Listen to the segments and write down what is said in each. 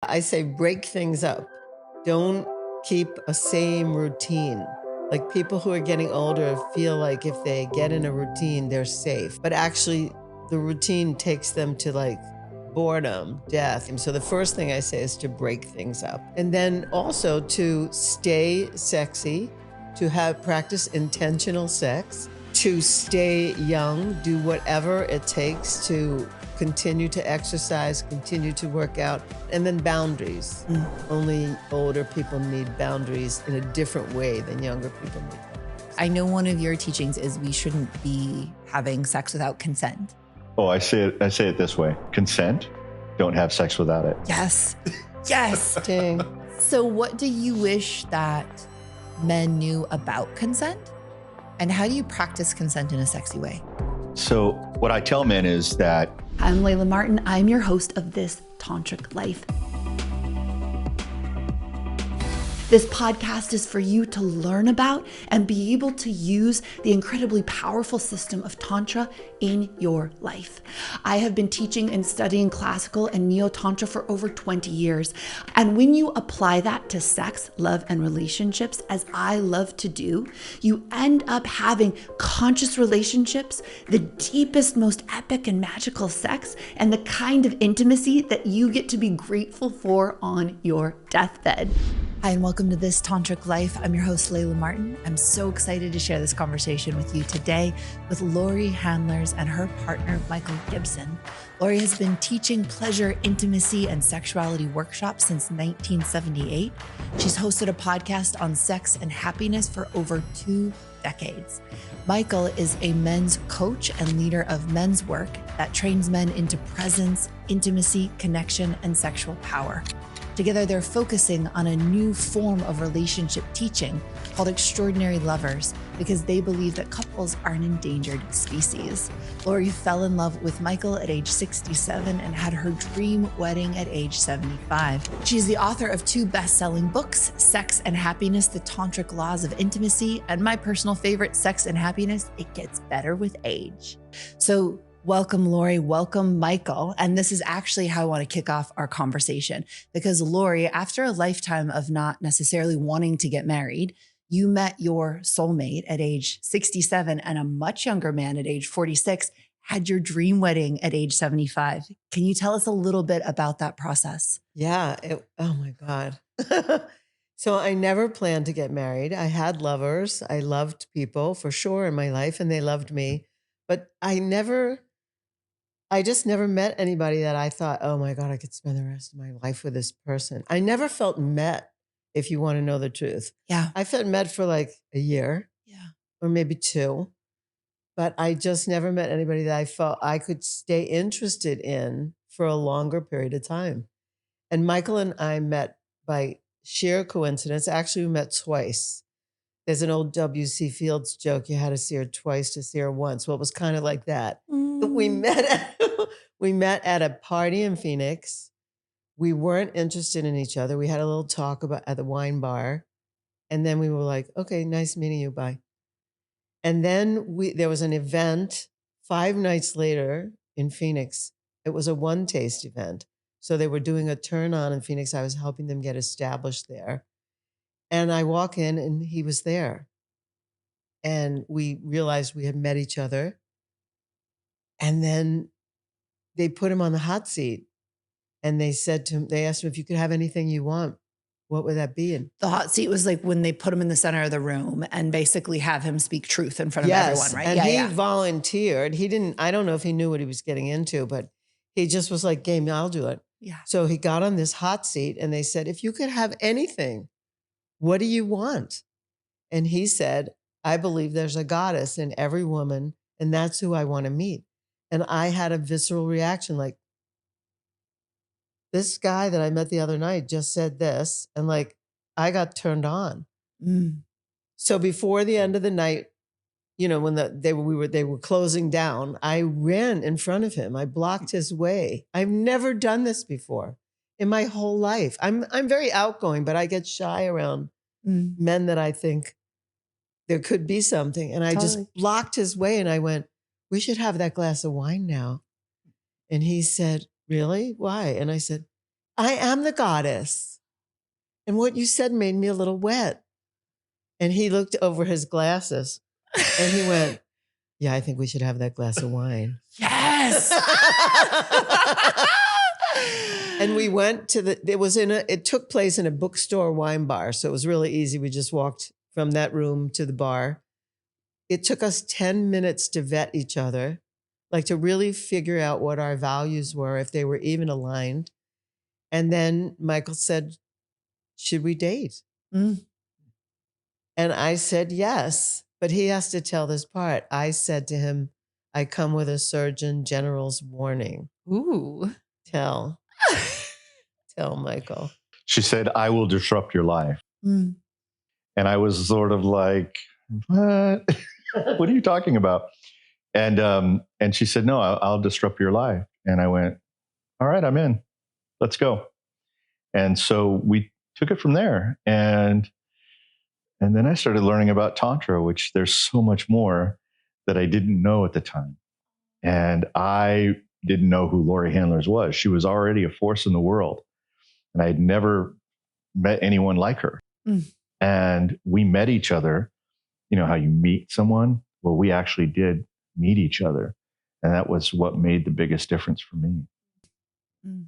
I say break things up. Don't keep a same routine. Like people who are getting older feel like if they get in a routine, they're safe. But actually, the routine takes them to like boredom, death. And so the first thing I say is to break things up. And then also to stay sexy, to have practice intentional sex, to stay young, do whatever it takes to continue to exercise, continue to work out, and then boundaries. Only older people need boundaries in a different way than younger people need boundaries. I know one of your teachings is we shouldn't be having sex without consent. Oh, I say it this way. Consent, don't have sex without it. Yes. Yes. Dang. So what do you wish that men knew about consent? And how do you practice consent in a sexy way? So what I tell men is that I'm Layla Martin. I'm your host of This Tantric Life. This podcast is for you to learn about and be able to use the incredibly powerful system of Tantra in your life. I have been teaching and studying classical and neo-Tantra for over 20 years. And when you apply that to sex, love, and relationships, as I love to do, you end up having conscious relationships, the deepest, most epic and magical sex, and the kind of intimacy that you get to be grateful for on your deathbed. Hi, and welcome to This Tantric Life. I'm your host, Layla Martin. I'm so excited to share this conversation with you today with Laurie Handlers and her partner, Michael Gibson. Laurie has been teaching pleasure, intimacy, and sexuality workshops since 1978. She's hosted a podcast on sex and happiness for over 2 decades. Michael is a men's coach and leader of men's work that trains men into presence, intimacy, connection, and sexual power. Together, they're focusing on a new form of relationship teaching called Extraordinary Lovers because they believe that couples are an endangered species. Laurie fell in love with Michael at age 67 and had her dream wedding at age 75. She's the author of 2 best-selling books, Sex and Happiness, The Tantric Laws of Intimacy, and my personal favorite, Sex and Happiness, It Gets Better with Age. So welcome, Laurie. Welcome, Michael. And this is actually how I want to kick off our conversation because Laurie, after a lifetime of not necessarily wanting to get married, you met your soulmate at age 67 and a much younger man at age 46 had your dream wedding at age 75. Can you tell us a little bit about that process? Yeah. Oh my God. So I never planned to get married. I had lovers. I loved people for sure in my life and they loved me. But I just never met anybody that I thought, oh my God, I could spend the rest of my life with this person. I never felt met, if you want to know the truth. Yeah. I felt met for like a year. Yeah. Or maybe 2. But I just never met anybody that I felt I could stay interested in for a longer period of time. And Michael and I met by sheer coincidence. Actually, we met twice. There's an old W.C. Fields joke, you had to see her twice to see her once. Well, it was kind of like that. We met at a party in Phoenix. We weren't interested in each other. We had a little talk at the wine bar. And then we were like, okay, nice meeting you, bye. And then there was an event 5 nights later in Phoenix. It was a one taste event. So they were doing a turn on in Phoenix. I was helping them get established there. And I walk in and he was there. And we realized we had met each other. And then they put him on the hot seat. And they said to him, they asked him, if you could have anything you want, what would that be? And The hot seat was like when they put him in the center of the room and basically have him speak truth in front of everyone, right? And he volunteered. I don't know if he knew what he was getting into, but he just was like, game, I'll do it. Yeah. So he got on this hot seat and they said, if you could have anything, what do you want? And he said, I believe there's a goddess in every woman and that's who I want to meet. And I had a visceral reaction like, this guy that I met the other night just said this, and like I got turned on. So before the end of the night, when they were closing down, I ran in front of him. I blocked his way. I've never done this before in my whole life. I'm very outgoing, but I get shy around men that I think there could be something. And I just blocked his way, and I went, "We should have that glass of wine now." And he said, "Really? Why?" And I said, I am the goddess. And what you said made me a little wet. And he looked over his glasses and he went, yeah, I think we should have that glass of wine. Yes. And we went to it took place in a bookstore wine bar. So it was really easy. We just walked from that room to the bar. It took us 10 minutes to vet each other, like to really figure out what our values were, if they were even aligned. And then Michael said, should we date? Mm. And I said, yes, but he has to tell this part. I said to him, I come with a Surgeon General's warning. Ooh. Tell Michael. She said, I will disrupt your life. Mm. And I was sort of like, what? What are you talking about? And she said, no, I'll disrupt your life. And I went, all right, I'm in. Let's go. And so we took it from there. And then I started learning about Tantra, which there's so much more that I didn't know at the time. And I didn't know who Laurie Handlers was. She was already a force in the world. And I had never met anyone like her. Mm. And we met each other. You know how you meet someone? Well, we actually did meet each other. And that was what made the biggest difference for me. Mm.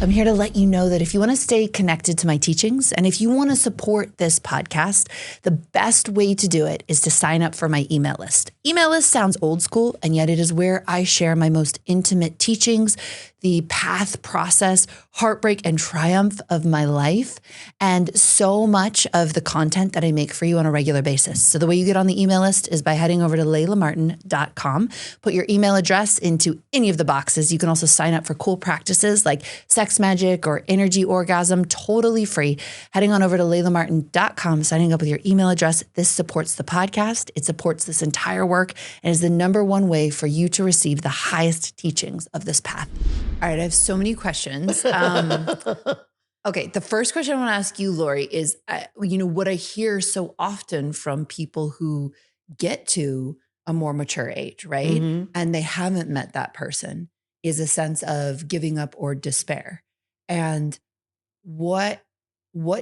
I'm here to let you know that if you want to stay connected to my teachings and if you want to support this podcast, the best way to do it is to sign up for my email list. Email list sounds old school, and yet it is where I share my most intimate teachings, the path, process, heartbreak, and triumph of my life, and so much of the content that I make for you on a regular basis. So the way you get on the email list is by heading over to laylamartin.com, put your email address into any of the boxes. You can also sign up for cool practices like sex magic or energy orgasm, totally free. Heading on over to laylamartin.com, signing up with your email address. This supports the podcast. It supports this entire work and is the #1 way for you to receive the highest teachings of this path. All right, I have so many questions. Okay, the first question I want to ask you, Laurie, is, what I hear so often from people who get to a more mature age, right? Mm-hmm. And they haven't met that person is a sense of giving up or despair. And what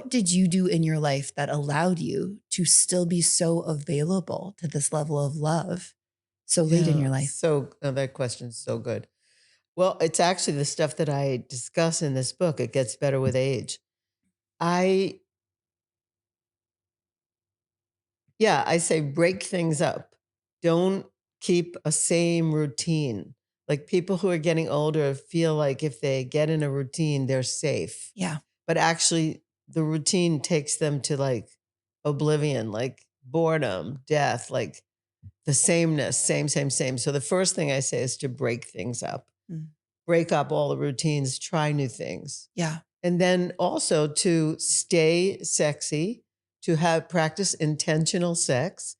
did you do in your life that allowed you to still be so available to this level of love so late in your life? So that question is so good. Well, it's actually the stuff that I discuss in this book. It gets better with age. I say break things up. Don't keep a same routine. Like people who are getting older feel like if they get in a routine, they're safe. Yeah. But actually the routine takes them to like oblivion, like boredom, death, like the sameness, same. So the first thing I say is to break things up. Mm. Break up all the routines, try new things. Yeah. And then also to stay sexy, to practice intentional sex,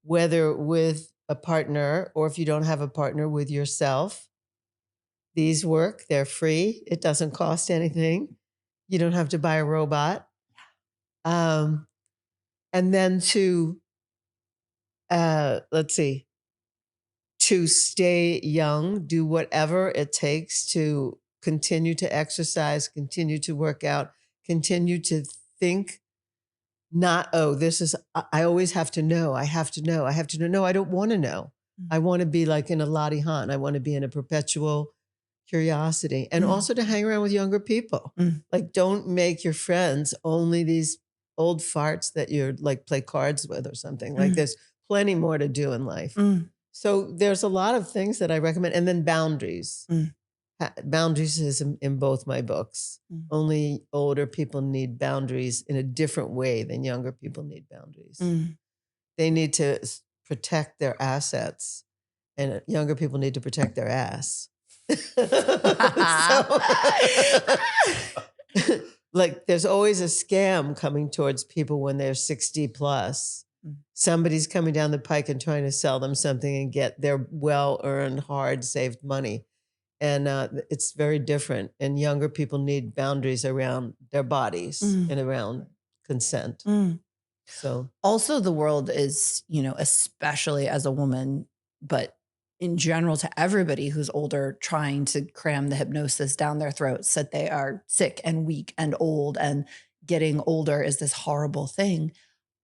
whether with a partner or if you don't have a partner, with yourself. These work, they're free. It doesn't cost anything. You don't have to buy a robot. And then to stay young, do whatever it takes to continue to exercise, continue to work out, continue to think, not, I always have to know. I have to know. No, I don't want to know. I want to be like in a Lottie Hunt. I want to be in a perpetual curiosity, and also to hang around with younger people. Like, don't make your friends only these old farts that you're like play cards with or something. Like there's plenty more to do in life. So there's a lot of things that I recommend. And then boundaries. Boundaries is in both my books. Only older people need boundaries in a different way than younger people need boundaries. They need to protect their assets, and younger people need to protect their ass. Like there's always a scam coming towards people when they're 60 plus. Somebody's coming down the pike and trying to sell them something and get their well-earned, hard-saved money. And it's very different. And younger people need boundaries around their bodies and around consent. So also the world is, especially as a woman, but in general to everybody who's older, trying to cram the hypnosis down their throats that they are sick and weak and old, and getting older is this horrible thing.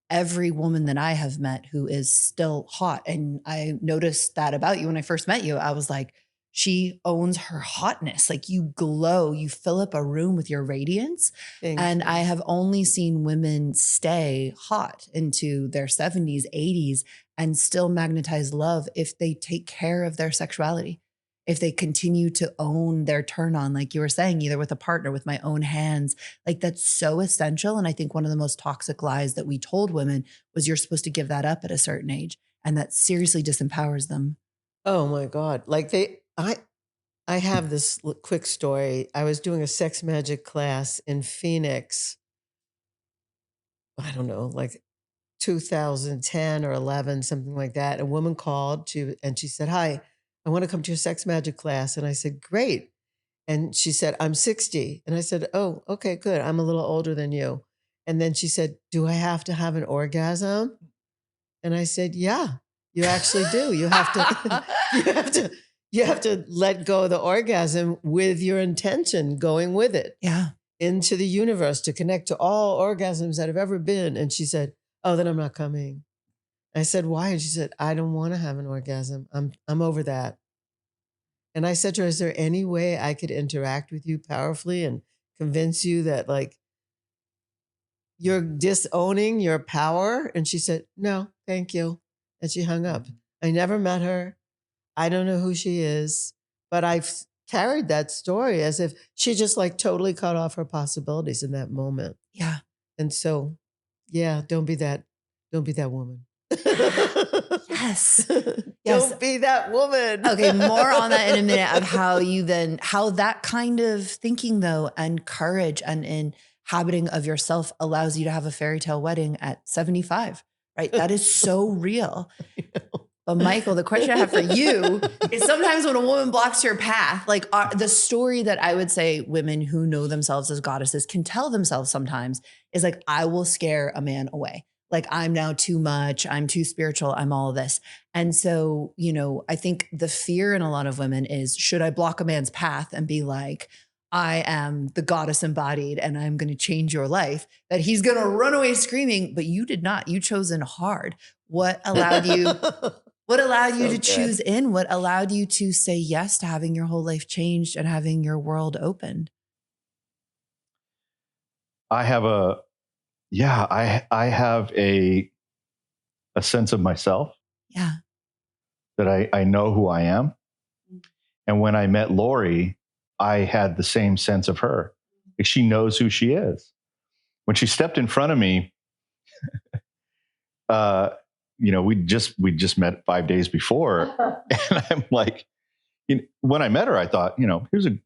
Every woman that I have met who is still hot, and I noticed that about you when I first met you, I was like, she owns her hotness. Like, you glow, you fill up a room with your radiance. And I have only seen women stay hot into their 70s, 80s, and still magnetize love if they take care of their sexuality. If they continue to own their turn on, like you were saying, either with a partner, with my own hands, like that's so essential. And I think one of the most toxic lies that we told women was you're supposed to give that up at a certain age. And that seriously disempowers them. Oh my God. Like I have this quick story. I was doing a sex magic class in Phoenix. I don't know, like 2010 or 11, something like that. A woman called and she said, "Hi, I want to come to your sex magic class." And I said, "Great." And she said, "I'm 60." And I said, "Oh, okay, good. I'm a little older than you." And then she said, "Do I have to have an orgasm?" And I said, "Yeah, you actually do. You have to, you have to let go of the orgasm with your intention going with it. Yeah. Into the universe to connect to all orgasms that have ever been." And she said, "Oh, then I'm not coming." I said, "Why?" And she said, "I don't want to have an orgasm. I'm over that." And I said to her, "Is there any way I could interact with you powerfully and convince you that like you're disowning your power?" And she said, "No, thank you." And she hung up. I never met her. I don't know who she is, but I've carried that story as if she just like totally cut off her possibilities in that moment. Yeah. And so, yeah, don't be that woman. Yes. Yes. Don't be that woman. Okay, more on that in a minute of how that kind of thinking though, and courage and inhabiting of yourself allows you to have a fairy tale wedding at 75, right? That is so real. But Michael, the question I have for you is sometimes when a woman blocks your path, like the story that I would say women who know themselves as goddesses can tell themselves sometimes is like, I will scare a man away. Like, I'm now too much. I'm too spiritual. I'm all of this. And so, I think the fear in a lot of women is, should I block a man's path and be like, I am the goddess embodied and I'm going to change your life, that he's going to run away screaming, but you did not. You chosen hard. What allowed you to choose in? What allowed you to say yes to having your whole life changed and having your world opened? I have I have a sense of myself. Yeah. That I know who I am. And when I met Laurie, I had the same sense of her. Like, she knows who she is. When she stepped in front of me, we just met 5 days before. And I'm like, when I met her, I thought, here's an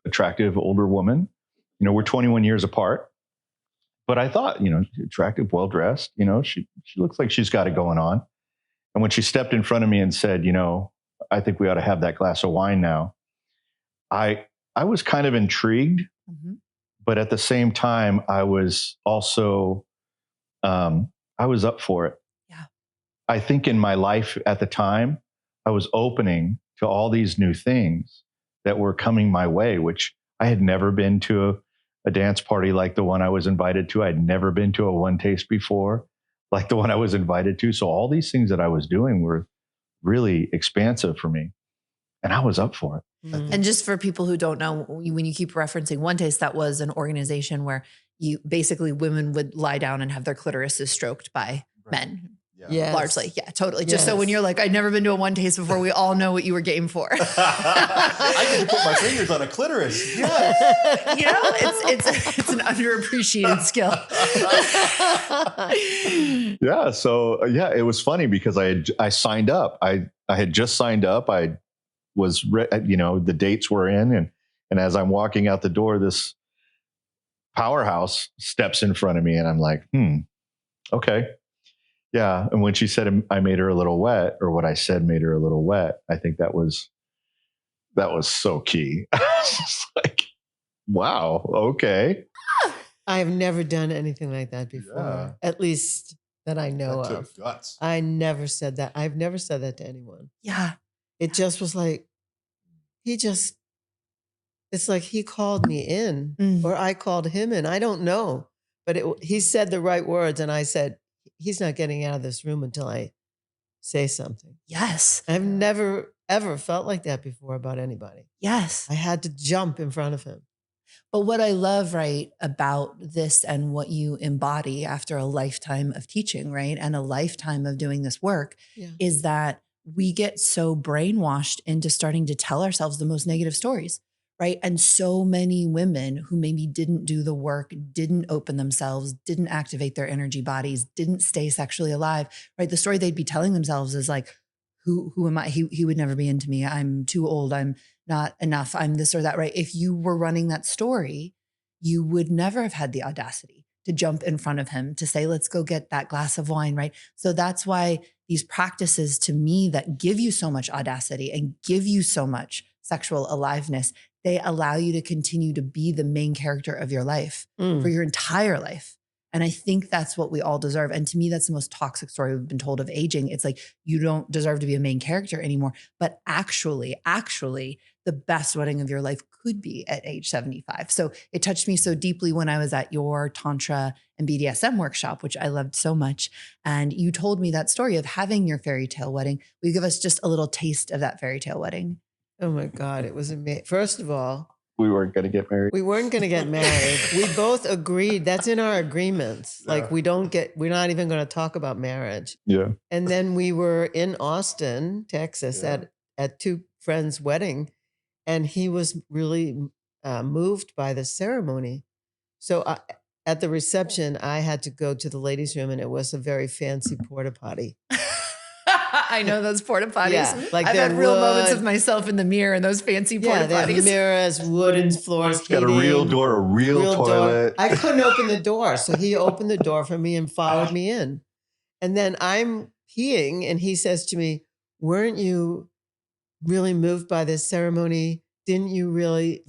attractive older woman. We're 21 years apart. But I thought, attractive, well-dressed, she looks like she's got it going on. And when she stepped in front of me and said, I think we ought to have that glass of wine now, I was kind of intrigued, but at the same time, I was also, I was up for it. Yeah. I think in my life at the time, I was opening to all these new things that were coming my way, which I had never been to a dance party like the one I was invited to. I'd never been to a one taste before like the one I was invited to. So all these things that I was doing were really expansive for me. And I was up for it. Mm-hmm. And just for people who don't know, when you keep referencing One Taste, that was an organization where women would lie down and have their clitorises stroked by men. Yes. Largely. Yeah, totally. Just so when you're like, I'd never been to a One Taste before, we all know what you were game for. I get to put my fingers on a clitoris. Yeah. It's an underappreciated skill. Yeah. So it was funny because I signed up. I had just signed up. I was, the dates were in, and as I'm walking out the door, this powerhouse steps in front of me and I'm like, okay. Yeah. And when she said I made her a little wet, or what I said made her a little wet, I think that was so key. Just like, wow. Okay. I've never done anything like that before, at least that I know of. Guts. I never said that. I've never said that to anyone. Yeah. it just was like, it's like he called me in or I called him in. I don't know. But he said the right words. And I said, he's not getting out of this room until I say something. Yes. I've never, ever felt like that before about anybody. Yes. I had to jump in front of him. But what I love, right, about this and what you embody after a lifetime of teaching, right, and a lifetime of doing this work is that we get so brainwashed into starting to tell ourselves the most negative stories, right? And so many women who maybe didn't do the work, didn't open themselves, didn't activate their energy bodies, didn't stay sexually alive, right? The story they'd be telling themselves is like, who am I? He would never be into me. I'm too old. I'm not enough. I'm this or that, right? If you were running that story, you would never have had the audacity to jump in front of him to say, let's go get that glass of wine, right? So that's why these practices to me that give you so much audacity and give you so much sexual aliveness, they allow you to continue to be the main character of your life for your entire life. And I think that's what we all deserve. And to me, that's the most toxic story we've been told of aging. It's like, you don't deserve to be a main character anymore. But actually, the best wedding of your life could be at age 75. So it touched me so deeply when I was at your Tantra and BDSM workshop, which I loved so much. And you told me that story of having your fairy tale wedding. Will you give us just a little taste of that fairy tale wedding? Oh my God, it was amazing. First of all, we weren't going to get married. We weren't going to get married. We both agreed. That's in our agreements. Like we're not even going to talk about marriage. Yeah. And then we were in Austin, Texas at two friends' wedding. And he was really moved by the ceremony. So at the reception, I had to go to the ladies' room and it was a very fancy Port-a-Potty. I know those Port-a-Potties. Yeah, like I've had real moments of myself in the mirror in those fancy Port-a-Potties. Yeah, they have mirrors, wooden floors, got a real door, a real toilet. Door. I couldn't open the door, so he opened the door for me and followed me in. And then I'm peeing, and he says to me, "Weren't you really moved by this ceremony? Didn't you really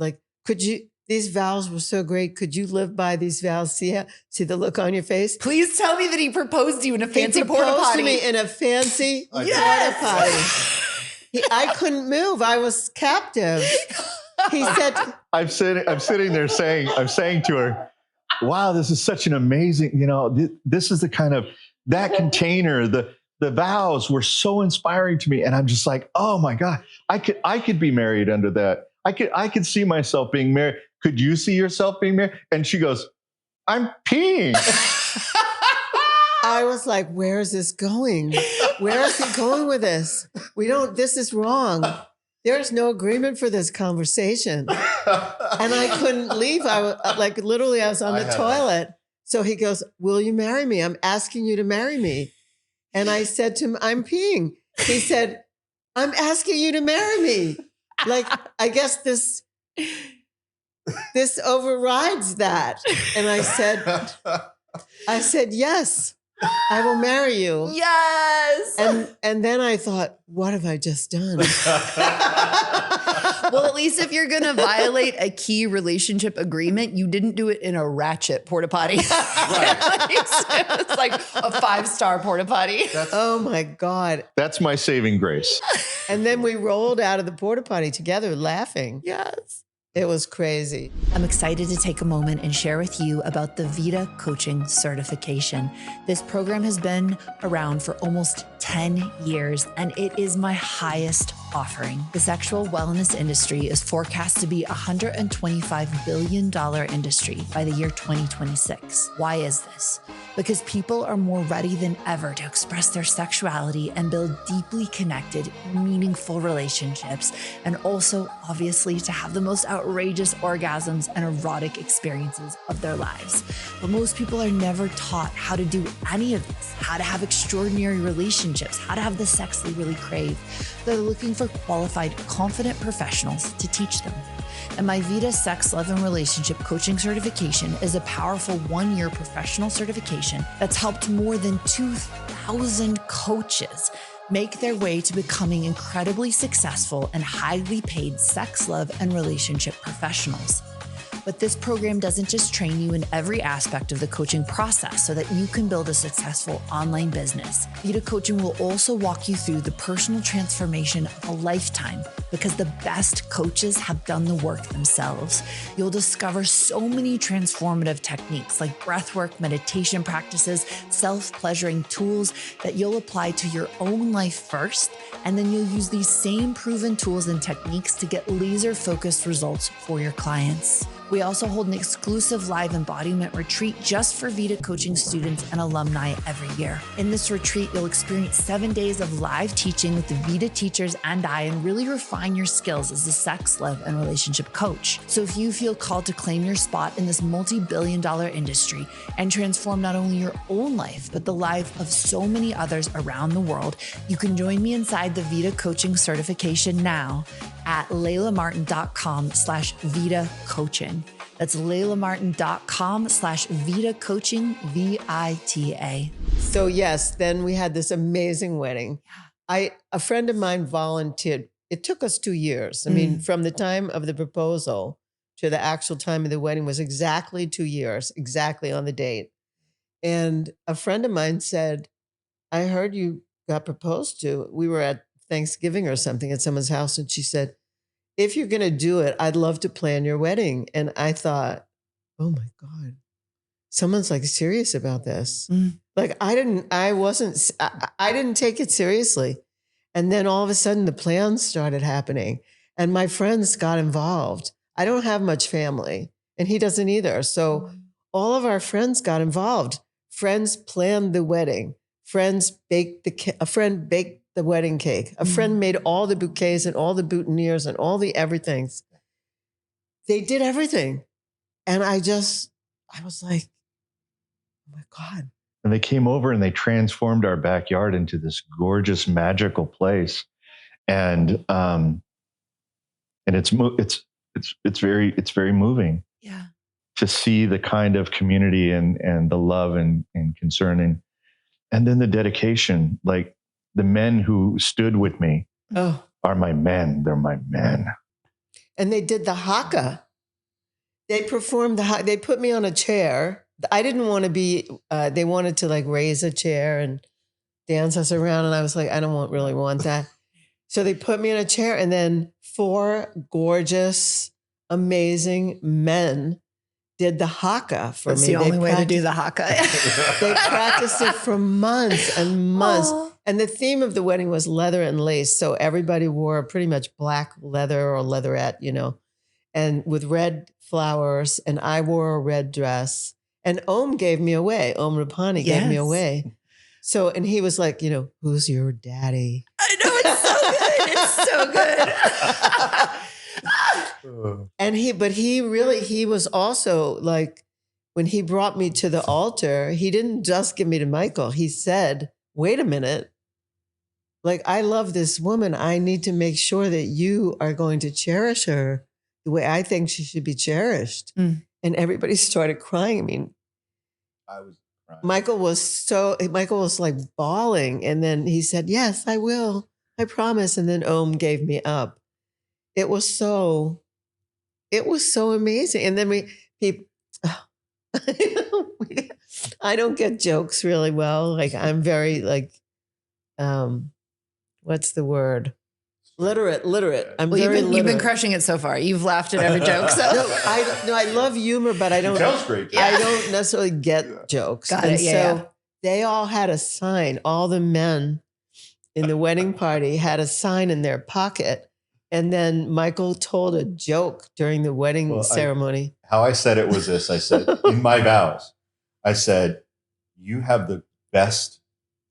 could you? These vows were so great. Could you live by these vows? See the look on your face? Please tell me that he proposed to you in a fancy Port-a-Potty. He proposed to me in a fancy Port-a-Potty. I couldn't move. I was captive. He said, I'm sitting there saying to her, wow, this is such an amazing, this is the kind of, that container, the vows were so inspiring to me. And I'm just like, oh my God, I could be married under that. I could see myself being married. Could you see yourself being married? And she goes, I'm peeing. I was like, where is this going? Where is he going with this? This is wrong. There's no agreement for this conversation. And I couldn't leave. I was I was on the toilet. So he goes, will you marry me? I'm asking you to marry me. And I said to him, I'm peeing. He said, I'm asking you to marry me. I guess this overrides that. And I said, yes, I will marry you. Yes. And then I thought, what have I just done? Well, at least if you're going to violate a key relationship agreement, you didn't do it in a ratchet Port-a-Potty. Right. It's like a 5-star Port-a-Potty. Oh my God. That's my saving grace. And then we rolled out of the Port-a-Potty together laughing. Yes. It was crazy. I'm excited to take a moment and share with you about the VITA coaching certification. This program has been around for almost 10 years, and it is my highest offering. The sexual wellness industry is forecast to be a $125 billion industry by the year 2026. Why is this? Because people are more ready than ever to express their sexuality and build deeply connected, meaningful relationships, and also, obviously, to have the most outrageous orgasms and erotic experiences of their lives. But most people are never taught how to do any of this, how to have extraordinary relationships, how to have the sex they really crave. They're looking for qualified, confident professionals to teach them. And my VITA Sex, Love, and Relationship Coaching Certification is a powerful 1-year professional certification that's helped more than 2,000 coaches make their way to becoming incredibly successful and highly paid sex, love, and relationship professionals. But this program doesn't just train you in every aspect of the coaching process so that you can build a successful online business. VITA Coaching will also walk you through the personal transformation of a lifetime, because the best coaches have done the work themselves. You'll discover so many transformative techniques like breathwork, meditation practices, self-pleasuring tools that you'll apply to your own life first, and then you'll use these same proven tools and techniques to get laser-focused results for your clients. We also hold an exclusive live embodiment retreat just for VITA Coaching students and alumni every year. In this retreat, you'll experience 7 days of live teaching with the VITA teachers and I, and really refine your skills as a sex, love, and relationship coach. So if you feel called to claim your spot in this multi-billion-dollar industry and transform not only your own life, but the life of so many others around the world, you can join me inside the VITA Coaching certification now at laylamartin.com/VITA coaching. That's laylamartin.com/VITA coaching, VITA. So yes, then we had this amazing wedding. A friend of mine volunteered. It took us 2 years. I mean, from the time of the proposal to the actual time of the wedding was exactly 2 years, exactly on the date. And a friend of mine said, I heard you got proposed to. We were at Thanksgiving or something at someone's house. And she said, if you're going to do it, I'd love to plan your wedding. And I thought, oh my God, someone's like serious about this. Like I didn't take it seriously. And then all of a sudden the plans started happening and my friends got involved. I don't have much family and he doesn't either. So all of our friends got involved. Friends planned the wedding. A friend baked the wedding cake. A friend made all the bouquets and all the boutonnieres and all the everythings. They did everything. And I was like, oh my God. And they came over and they transformed our backyard into this gorgeous, magical place. And it's very moving. Yeah. To see the kind of community and the love and concern and then the dedication, like the men who stood with me are my men. They're my men. And they did the haka. They performed they put me on a chair. I didn't want to be, they wanted to like raise a chair and dance us around. And I was like, I don't really want that. So they put me in a chair and then 4 gorgeous, amazing men did the haka for me. That's the only way to do the haka. They practiced it for months and months. Aww. And the theme of the wedding was leather and lace. So everybody wore pretty much black leather or leatherette, and with red flowers. And I wore a red dress. And Om gave me away. Om Rapani gave me away. So, and he was like, who's your daddy? I know, it's so good. It's so good. And he was also like, when he brought me to the altar, he didn't just give me to Michael. He said, wait a minute. Like, I love this woman. I need to make sure that you are going to cherish her the way I think she should be cherished. And everybody started crying. I mean, I was crying. Michael was like bawling. And then he said, yes, I will. I promise. And then Om gave me up. It was so amazing. And then I don't get jokes really well. Like I'm very like, what's the word? Literate. I'm very literate. You've been crushing it so far. You've laughed at every joke. So I love humor, but I don't. Sounds great. I don't necessarily get jokes. Got it. So they all had a sign. All the men in the wedding party had a sign in their pocket. And then Michael told a joke during the wedding ceremony. How I said it was this. I said, in my vows, I said, you have the best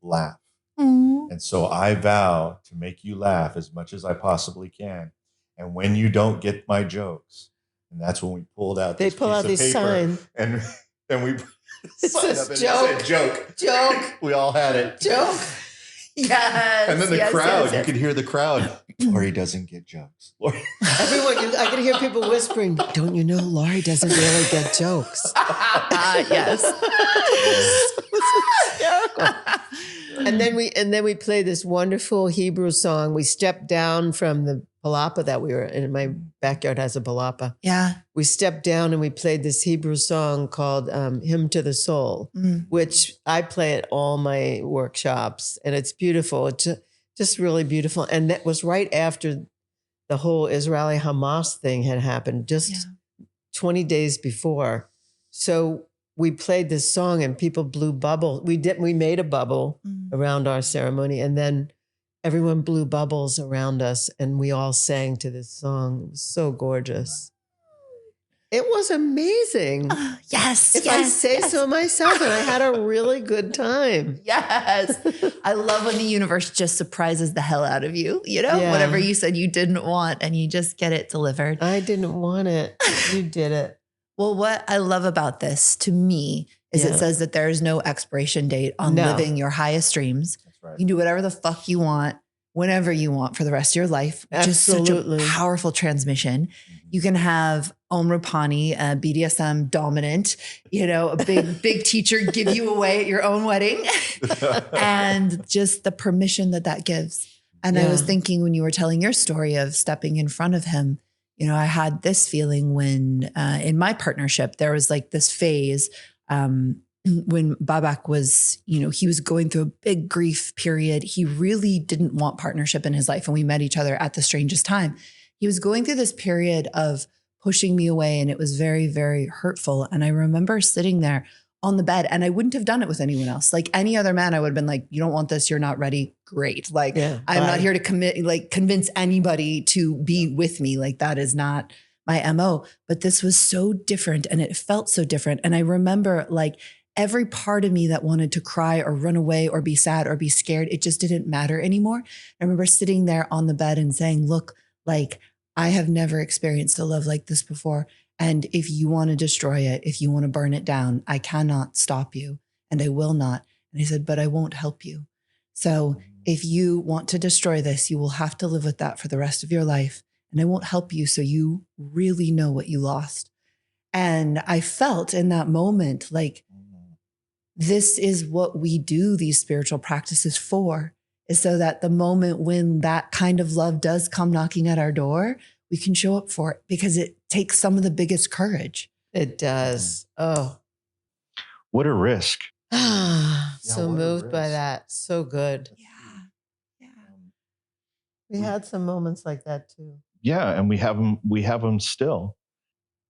laugh. And so I vow to make you laugh as much as I possibly can. And when you don't get my jokes, and that's when we pulled out this piece of paper, sign. And then we it says joke. Joke. We all had it. Joke. Yes. And then the crowd, you could hear the crowd. Laurie doesn't get jokes. Everyone, I could hear people whispering, don't you know Laurie doesn't really get jokes? Yes. It was hysterical. And then we played this wonderful Hebrew song. We stepped down from the palapa that we were in. My backyard has a palapa. Yeah. We stepped down and we played this Hebrew song called Hymn to the Soul, which I play at all my workshops. And it's beautiful. It's just really beautiful. And that was right after the whole Israeli-Hamas thing had happened, just 20 days before. So we played this song and people blew bubbles. We made a bubble around our ceremony, and then everyone blew bubbles around us and we all sang to this song. It was so gorgeous. It was amazing. Yes. If I say so myself, and I had a really good time. Yes. I love when the universe just surprises the hell out of you, whatever you said you didn't want and you just get it delivered. I didn't want it. You did it. Well, what I love about this to me is it says that there is no expiration date on living your highest dreams. That's right. You can do whatever the fuck you want, whenever you want for the rest of your life. Absolutely. Just such a powerful transmission. You can have Om Rupani, BDSM dominant, a big teacher give you away at your own wedding and just the permission that gives. And I was thinking when you were telling your story of stepping in front of him, I had this feeling when in my partnership, there was like this phase when Babak was, he was going through a big grief period. He really didn't want partnership in his life. And we met each other at the strangest time. He was going through this period of pushing me away, and it was very, very hurtful. And I remember sitting there on the bed, and I wouldn't have done it with anyone else. Like any other man, I would have been like, you don't want this. You're not ready. Great. Like I'm not here to convince anybody to be with me. Like that is not my MO, but this was so different and it felt so different. And I remember like every part of me that wanted to cry or run away or be sad or be scared, it just didn't matter anymore. I remember sitting there on the bed and saying, look, like I have never experienced a love like this before. And if you want to destroy it, if you want to burn it down, I cannot stop you and I will not. And he said, but I won't help you. So if you want to destroy this, you will have to live with that for the rest of your life. And I won't help you. So you really know what you lost. And I felt in that moment, like, this is what we do these spiritual practices for, is so that the moment when that kind of love does come knocking at our door, we can show up for it, because it takes some of the biggest courage. It does. Oh, what a risk. So moved by that. So good. Yeah. We had some moments like that too. Yeah. And we have them still.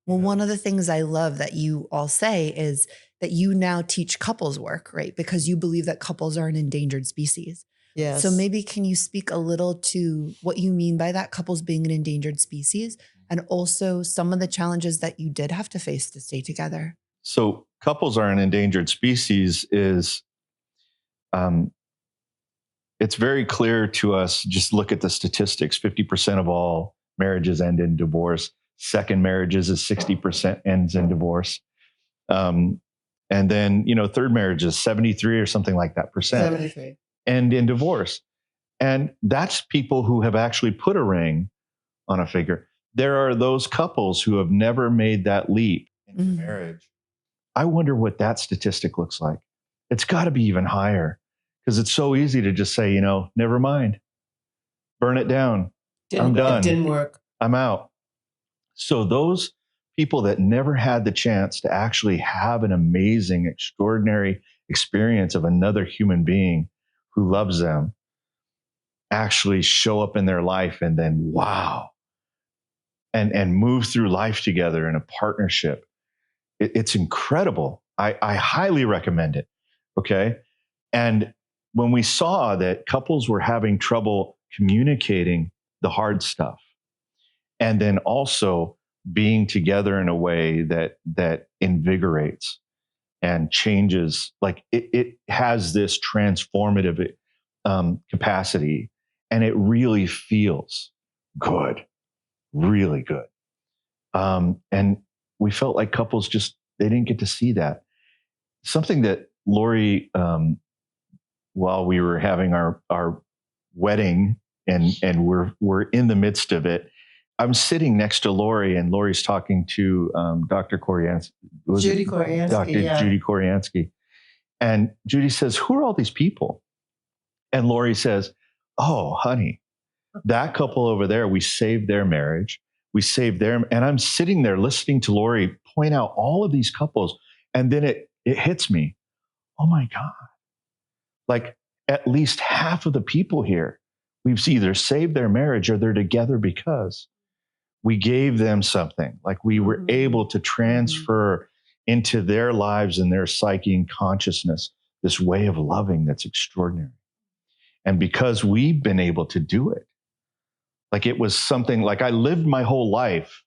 Well, one of the things I love that you all say is that you now teach couples work, right? Because you believe that couples are an endangered species. Yes. So maybe can you speak a little to what you mean by that, couples being an endangered species, and also some of the challenges that you did have to face to stay together? So couples are an endangered species is, it's very clear to us. Just look at the statistics. 50% of all marriages end in divorce. Second marriages is 60% ends in divorce. And then, third marriages, 73 or something like that percent 73. end in divorce. And that's people who have actually put a ring on a figure. There are those couples who have never made that leap into marriage. I wonder what that statistic looks like. It's got to be even higher, because it's so easy to just say, never mind, burn it down. I'm done. It didn't work. I'm out. So those people that never had the chance to actually have an amazing, extraordinary experience of another human being who loves them actually show up in their life, and then, wow, and move through life together in a partnership. It's incredible. I highly recommend it. Okay. And when we saw that couples were having trouble communicating the hard stuff, and then also being together in a way that invigorates and changes, like it has this transformative capacity, and it really feels good, really good. And we felt like couples they didn't get to see that. Something that Laurie, while we were having our wedding and we're in the midst of it, I'm sitting next to Laurie, and Laurie's talking to Dr. Koryansky. Judy Koryansky. Dr. Judy Koryansky. And Judy says, who are all these people? And Laurie says, oh, honey, that couple over there, we saved their marriage. We saved them. And I'm sitting there listening to Laurie point out all of these couples. And then it hits me. Oh my God. Like at least half of the people here, we've either saved their marriage or they're together because we gave them something. Like we were able to transfer into their lives and their psyche and consciousness this way of loving that's extraordinary. And because we've been able to do it, like it was something like I lived my whole life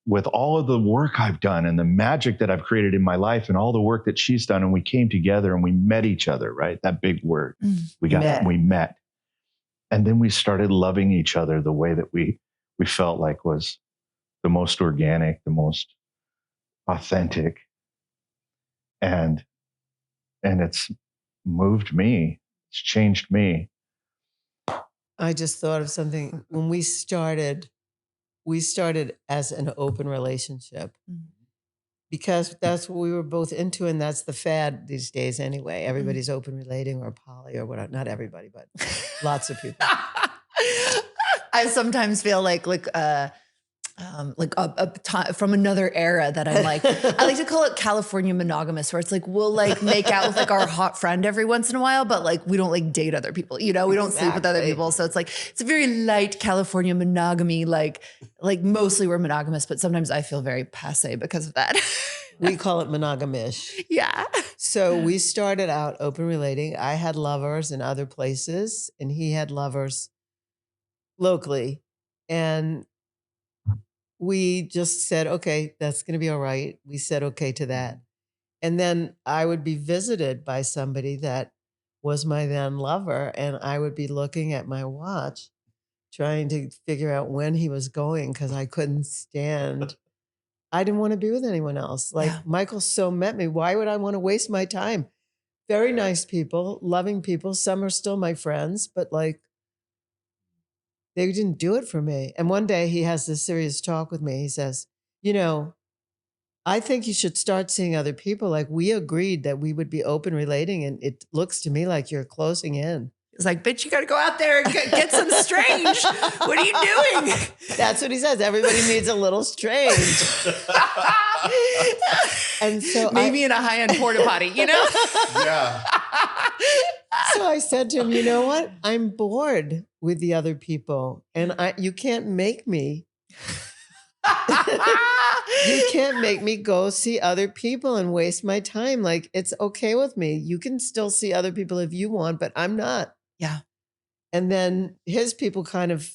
with all of the work I've done and the magic that I've created in my life and all the work that she's done. And we came together and we met each other, right? That big word. We met. And then we started loving each other the way that we felt like was the most organic, the most authentic. And it's moved me. It's changed me. I just thought of something. When we started as an open relationship because that's what we were both into. And that's the fad these days anyway. Everybody's open relating or poly or whatever. Not everybody, but lots of people. I sometimes feel like from another era that I'm like, I like to call it California monogamous, where it's like, we'll like make out with like our hot friend every once in a while, but like, we don't like date other people, you know, we don't sleep with other people. So it's like, it's a very light California monogamy, like mostly we're monogamous, but sometimes I feel very passe because of that. We call it monogamish. Yeah. So we started out open relating. I had lovers in other places and he had lovers locally. And we just said, okay, that's going to be all right. We said okay to that. And then I would be visited by somebody that was my then lover. And I would be looking at my watch, trying to figure out when he was going because I couldn't stand. I didn't want to be with anyone else. Like Michael so met me. Why would I want to waste my time? Very nice people, loving people. Some are still my friends, but like, they didn't do it for me. And one day he has this serious talk with me. He says, you know, I think you should start seeing other people. Like we agreed that we would be open relating. And it looks to me like you're closing in. It's like, bitch, you got to go out there and get some strange. What are you doing? That's what he says. Everybody needs a little strange. And so maybe in a high-end Port-a-Potty, you know? Yeah. So I said to him, you know what? I'm bored with the other people. And you can't make me. You can't make me go see other people and waste my time. Like, it's okay with me. You can still see other people if you want, but I'm not. Yeah. And then his people kind of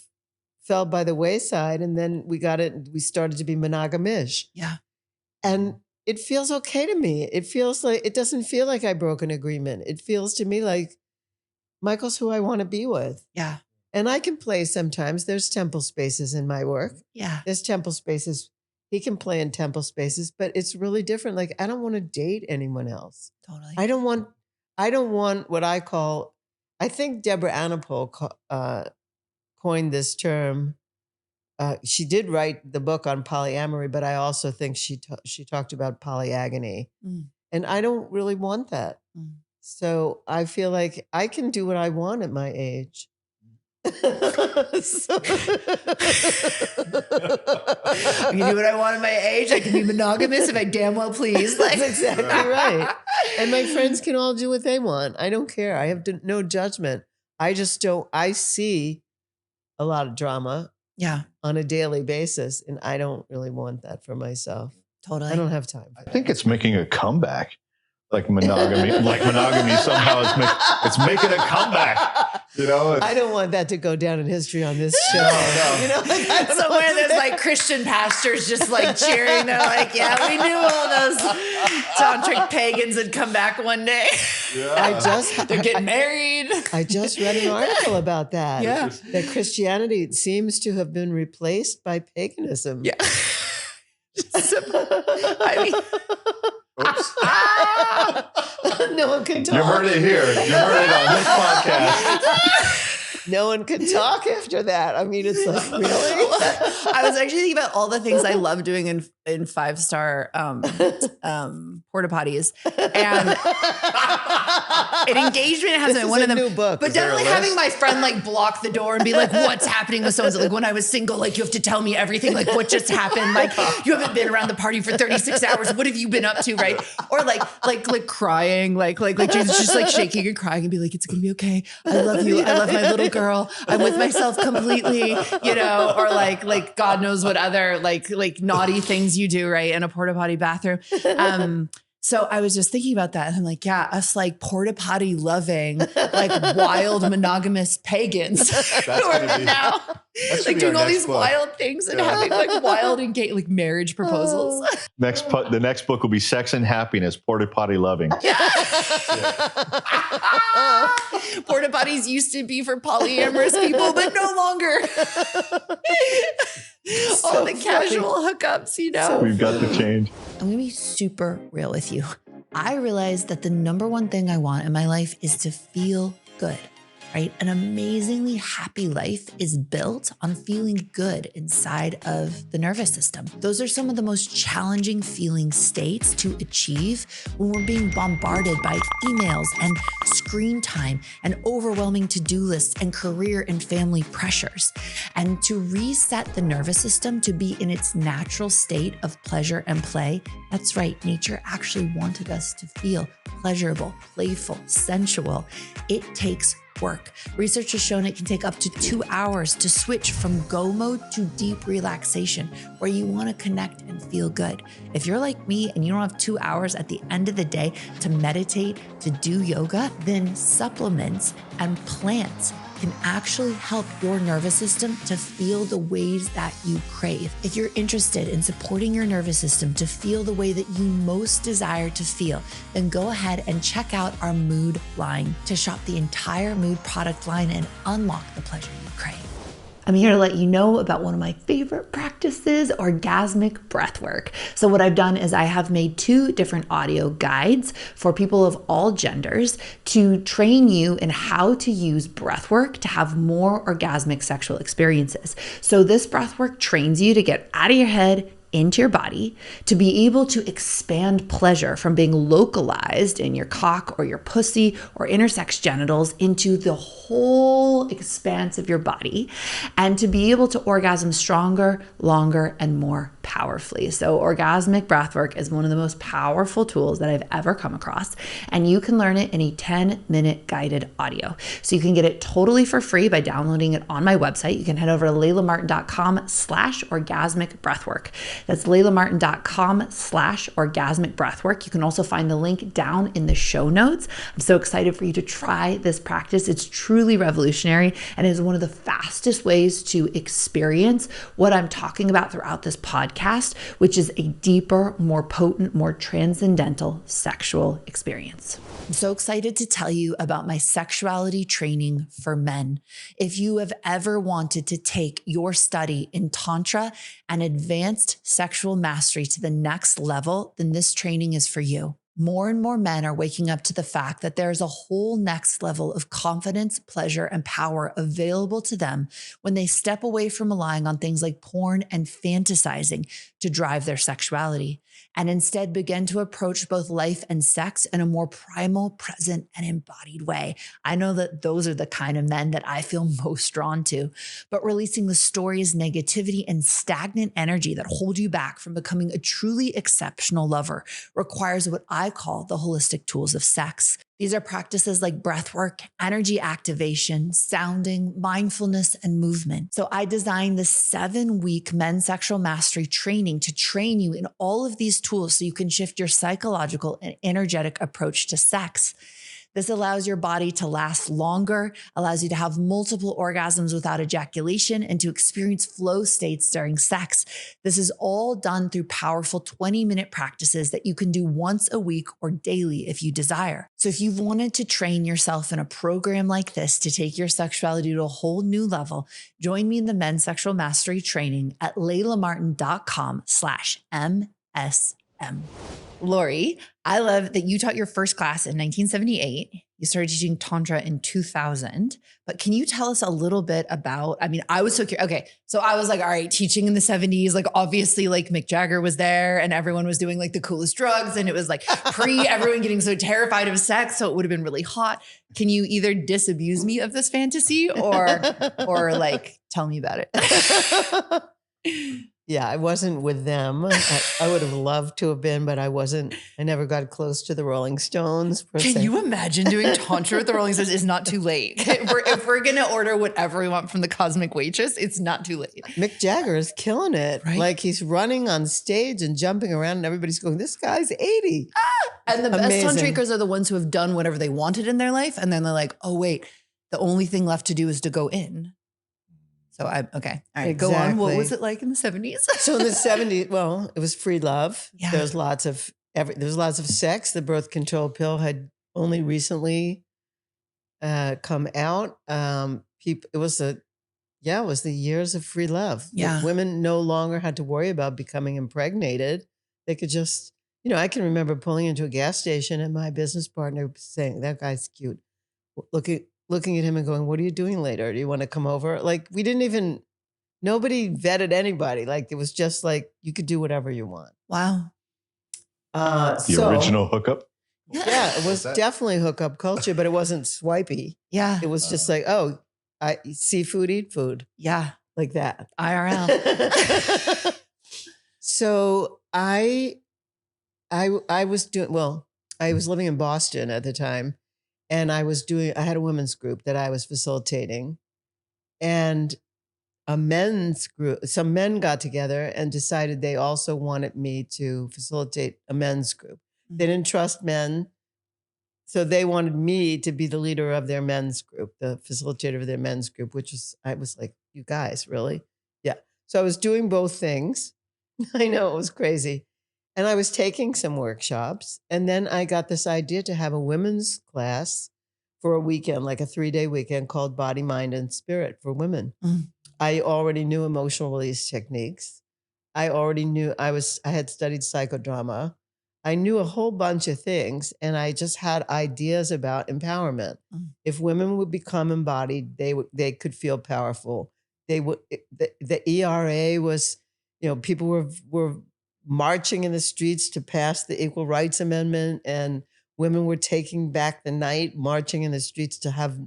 fell by the wayside. And then we started to be monogamish. Yeah. And it feels okay to me. It feels like, it doesn't feel like I broke an agreement. It feels to me like Michael's who I want to be with. Yeah. And I can play sometimes. There's temple spaces in my work. Yeah. There's temple spaces. He can play in temple spaces, but it's really different. Like, I don't want to date anyone else. Totally. I don't want what I call, I think Deborah Anapol coined this term. She did write the book on polyamory, but I also think she talked about polyagony. And I don't really want that. So I feel like I can do what I want at my age. I can do what I want at my age. I can be monogamous if I damn well please. That's exactly right. And my friends can all do what they want. I don't care. I have no judgment. I just don't. I see a lot of drama on a daily basis, and I don't really want that for myself. Totally. I don't have time. I think it's making a comeback. Like monogamy somehow it's making a comeback. You know, I don't want that to go down in history on this show. No. You know, like, somewhere there's like Christian pastors just like cheering. They're like, yeah, we knew all those tantric pagans would come back one day. Yeah. They're getting married. I just read an article about that. Yeah. That Christianity seems to have been replaced by paganism. Yeah. I mean, Oops. No one can talk. You heard it here. You heard it on this podcast. No one can talk after that. I mean, it's like, really? I was actually thinking about all the things I love doing in 5-star porta potties, and An engagement has This been is one a of them. new book. But Is there a definitely having list? my friend like block the door and be like, what's happening with so-and-so? Like when I was single, like you have to tell me everything, like what just happened. Like you haven't been around the party for 36 hours. What have you been up to? Right. Or like crying, like just like shaking and crying and be like, it's going to be okay. I love you. I love my little girl. I'm with myself completely, or like God knows what other like naughty things you do, right, in a Port-a-Potty bathroom. So I was just thinking about that. And I'm like, yeah, us like Port-a-Potty loving, like wild monogamous pagans who are now like doing all these wild things and having like wild like marriage proposals. The next book will be Sex and Happiness, Port-a-Potty Loving. Porta-potties used to be for polyamorous people, but no longer. All the casual hookups, We've got to change. I'm going to be super real with you. I realized that the number one thing I want in my life is to feel good, right? An amazingly happy life is built on feeling good inside of the nervous system. Those are some of the most challenging feeling states to achieve when we're being bombarded by emails and screen time and overwhelming to-do lists and career and family pressures. And to reset the nervous system to be in its natural state of pleasure and play, that's right, nature actually wanted us to feel pleasurable, playful, sensual. It takes work. Research has shown it can take up to 2 hours to switch from go mode to deep relaxation, where you want to connect and feel good. If you're like me and you don't have 2 hours at the end of the day to meditate, to do yoga, then supplements and plants can actually help your nervous system to feel the ways that you crave. If you're interested in supporting your nervous system to feel the way that you most desire to feel, then go ahead and check out our mood line to shop the entire mood product line and unlock the pleasure you crave. I'm here to let you know about one of my favorite practices, Orgasmic Breathwork. So what I've done is I have made 2 different audio guides for people of all genders to train you in how to use breathwork to have more orgasmic sexual experiences. So this breathwork trains you to get out of your head, into your body, to be able to expand pleasure from being localized in your cock or your pussy or intersex genitals into the whole expanse of your body, and to be able to orgasm stronger, longer, and more powerfully. So Orgasmic Breathwork is one of the most powerful tools that I've ever come across, and you can learn it in a 10-minute guided audio. So you can get it totally for free by downloading it on my website. You can head over to laylamartin.com/orgasmic breathwork. That's laylamartin.com/orgasmic breathwork. You can also find the link down in the show notes. I'm so excited for you to try this practice. It's truly revolutionary and is one of the fastest ways to experience what I'm talking about throughout this podcast, which is a deeper, more potent, more transcendental sexual experience. I'm so excited to tell you about my sexuality training for men. If you have ever wanted to take your study in Tantra and advanced sexual mastery to the next level, then this training is for you. More and more men are waking up to the fact that there's a whole next level of confidence, pleasure, and power available to them when they step away from relying on things like porn and fantasizing to drive their sexuality, and instead begin to approach both life and sex in a more primal, present, and embodied way. I know that those are the kind of men that I feel most drawn to, but releasing the stories, negativity, and stagnant energy that hold you back from becoming a truly exceptional lover requires what I call the holistic tools of sex. These are practices like breathwork, energy activation, sounding, mindfulness, and movement. So I designed the 7-week men's sexual mastery training to train you in all of these tools so you can shift your psychological and energetic approach to sex. This allows your body to last longer, allows you to have multiple orgasms without ejaculation, and to experience flow states during sex. This is all done through powerful 20-minute practices that you can do once a week or daily if you desire. So if you've wanted to train yourself in a program like this to take your sexuality to a whole new level, join me in the Men's Sexual Mastery Training at laylamartin.com/MSM. Laurie, I love that you taught your first class in 1978 You started teaching Tantra in 2000, but can you tell us a little bit about, I mean, I was so curious. Okay. So I was like, all right, teaching in the 70s, like obviously like Mick Jagger was there and everyone was doing like the coolest drugs. And it was like pre everyone getting so terrified of sex. So it would have been really hot. Can you either disabuse me of this fantasy or like tell me about it? Yeah, I wasn't with them. I would have loved to have been, but I wasn't. I never got close to the Rolling Stones. Can you imagine doing Tantra with the Rolling Stones? It's not too late. If we're going to order whatever we want from the Cosmic Waitress, it's not too late. Mick Jagger is killing it. Right? Like he's running on stage and jumping around and everybody's going, this guy's 80. And the Amazing. best Tantricers are the ones who have done whatever they wanted in their life. And then they're like, oh, wait, the only thing left to do is to go in. So okay. All right, go on. What was it like in the 70s? So in the 70s, well, it was free love. Yeah. There was lots of sex. The birth control pill had only recently come out. It was the years of free love. Yeah. Women no longer had to worry about becoming impregnated. They could just, I can remember pulling into a gas station and my business partner saying, that guy's cute. Looking at him and going, what are you doing later? Do you want to come over? Like nobody vetted anybody. Like it was just like, you could do whatever you want. Wow. The original hookup. Yeah, it was definitely hookup culture, but it wasn't swipey. Yeah. It was just like, I see food, eat food. Yeah. Like that. IRL. So I was living in Boston at the time. And I had a women's group that I was facilitating, and a men's group, some men got together and decided they also wanted me to facilitate a men's group. They didn't trust men, so they wanted me to be the leader of their men's group, the facilitator of their men's group, I was like, you guys, really? Yeah. So I was doing both things. I know, it was crazy. And I was taking some workshops. And then I got this idea to have a women's class for a weekend, like a 3-day weekend called Body, Mind, and Spirit for women. Mm. I already knew emotional release techniques. I already knew I had studied psychodrama. I knew a whole bunch of things. And I just had ideas about empowerment. Mm. If women would become embodied, they could feel powerful. The ERA was, people were marching in the streets to pass the Equal Rights Amendment, and women were taking back the night, marching in the streets to have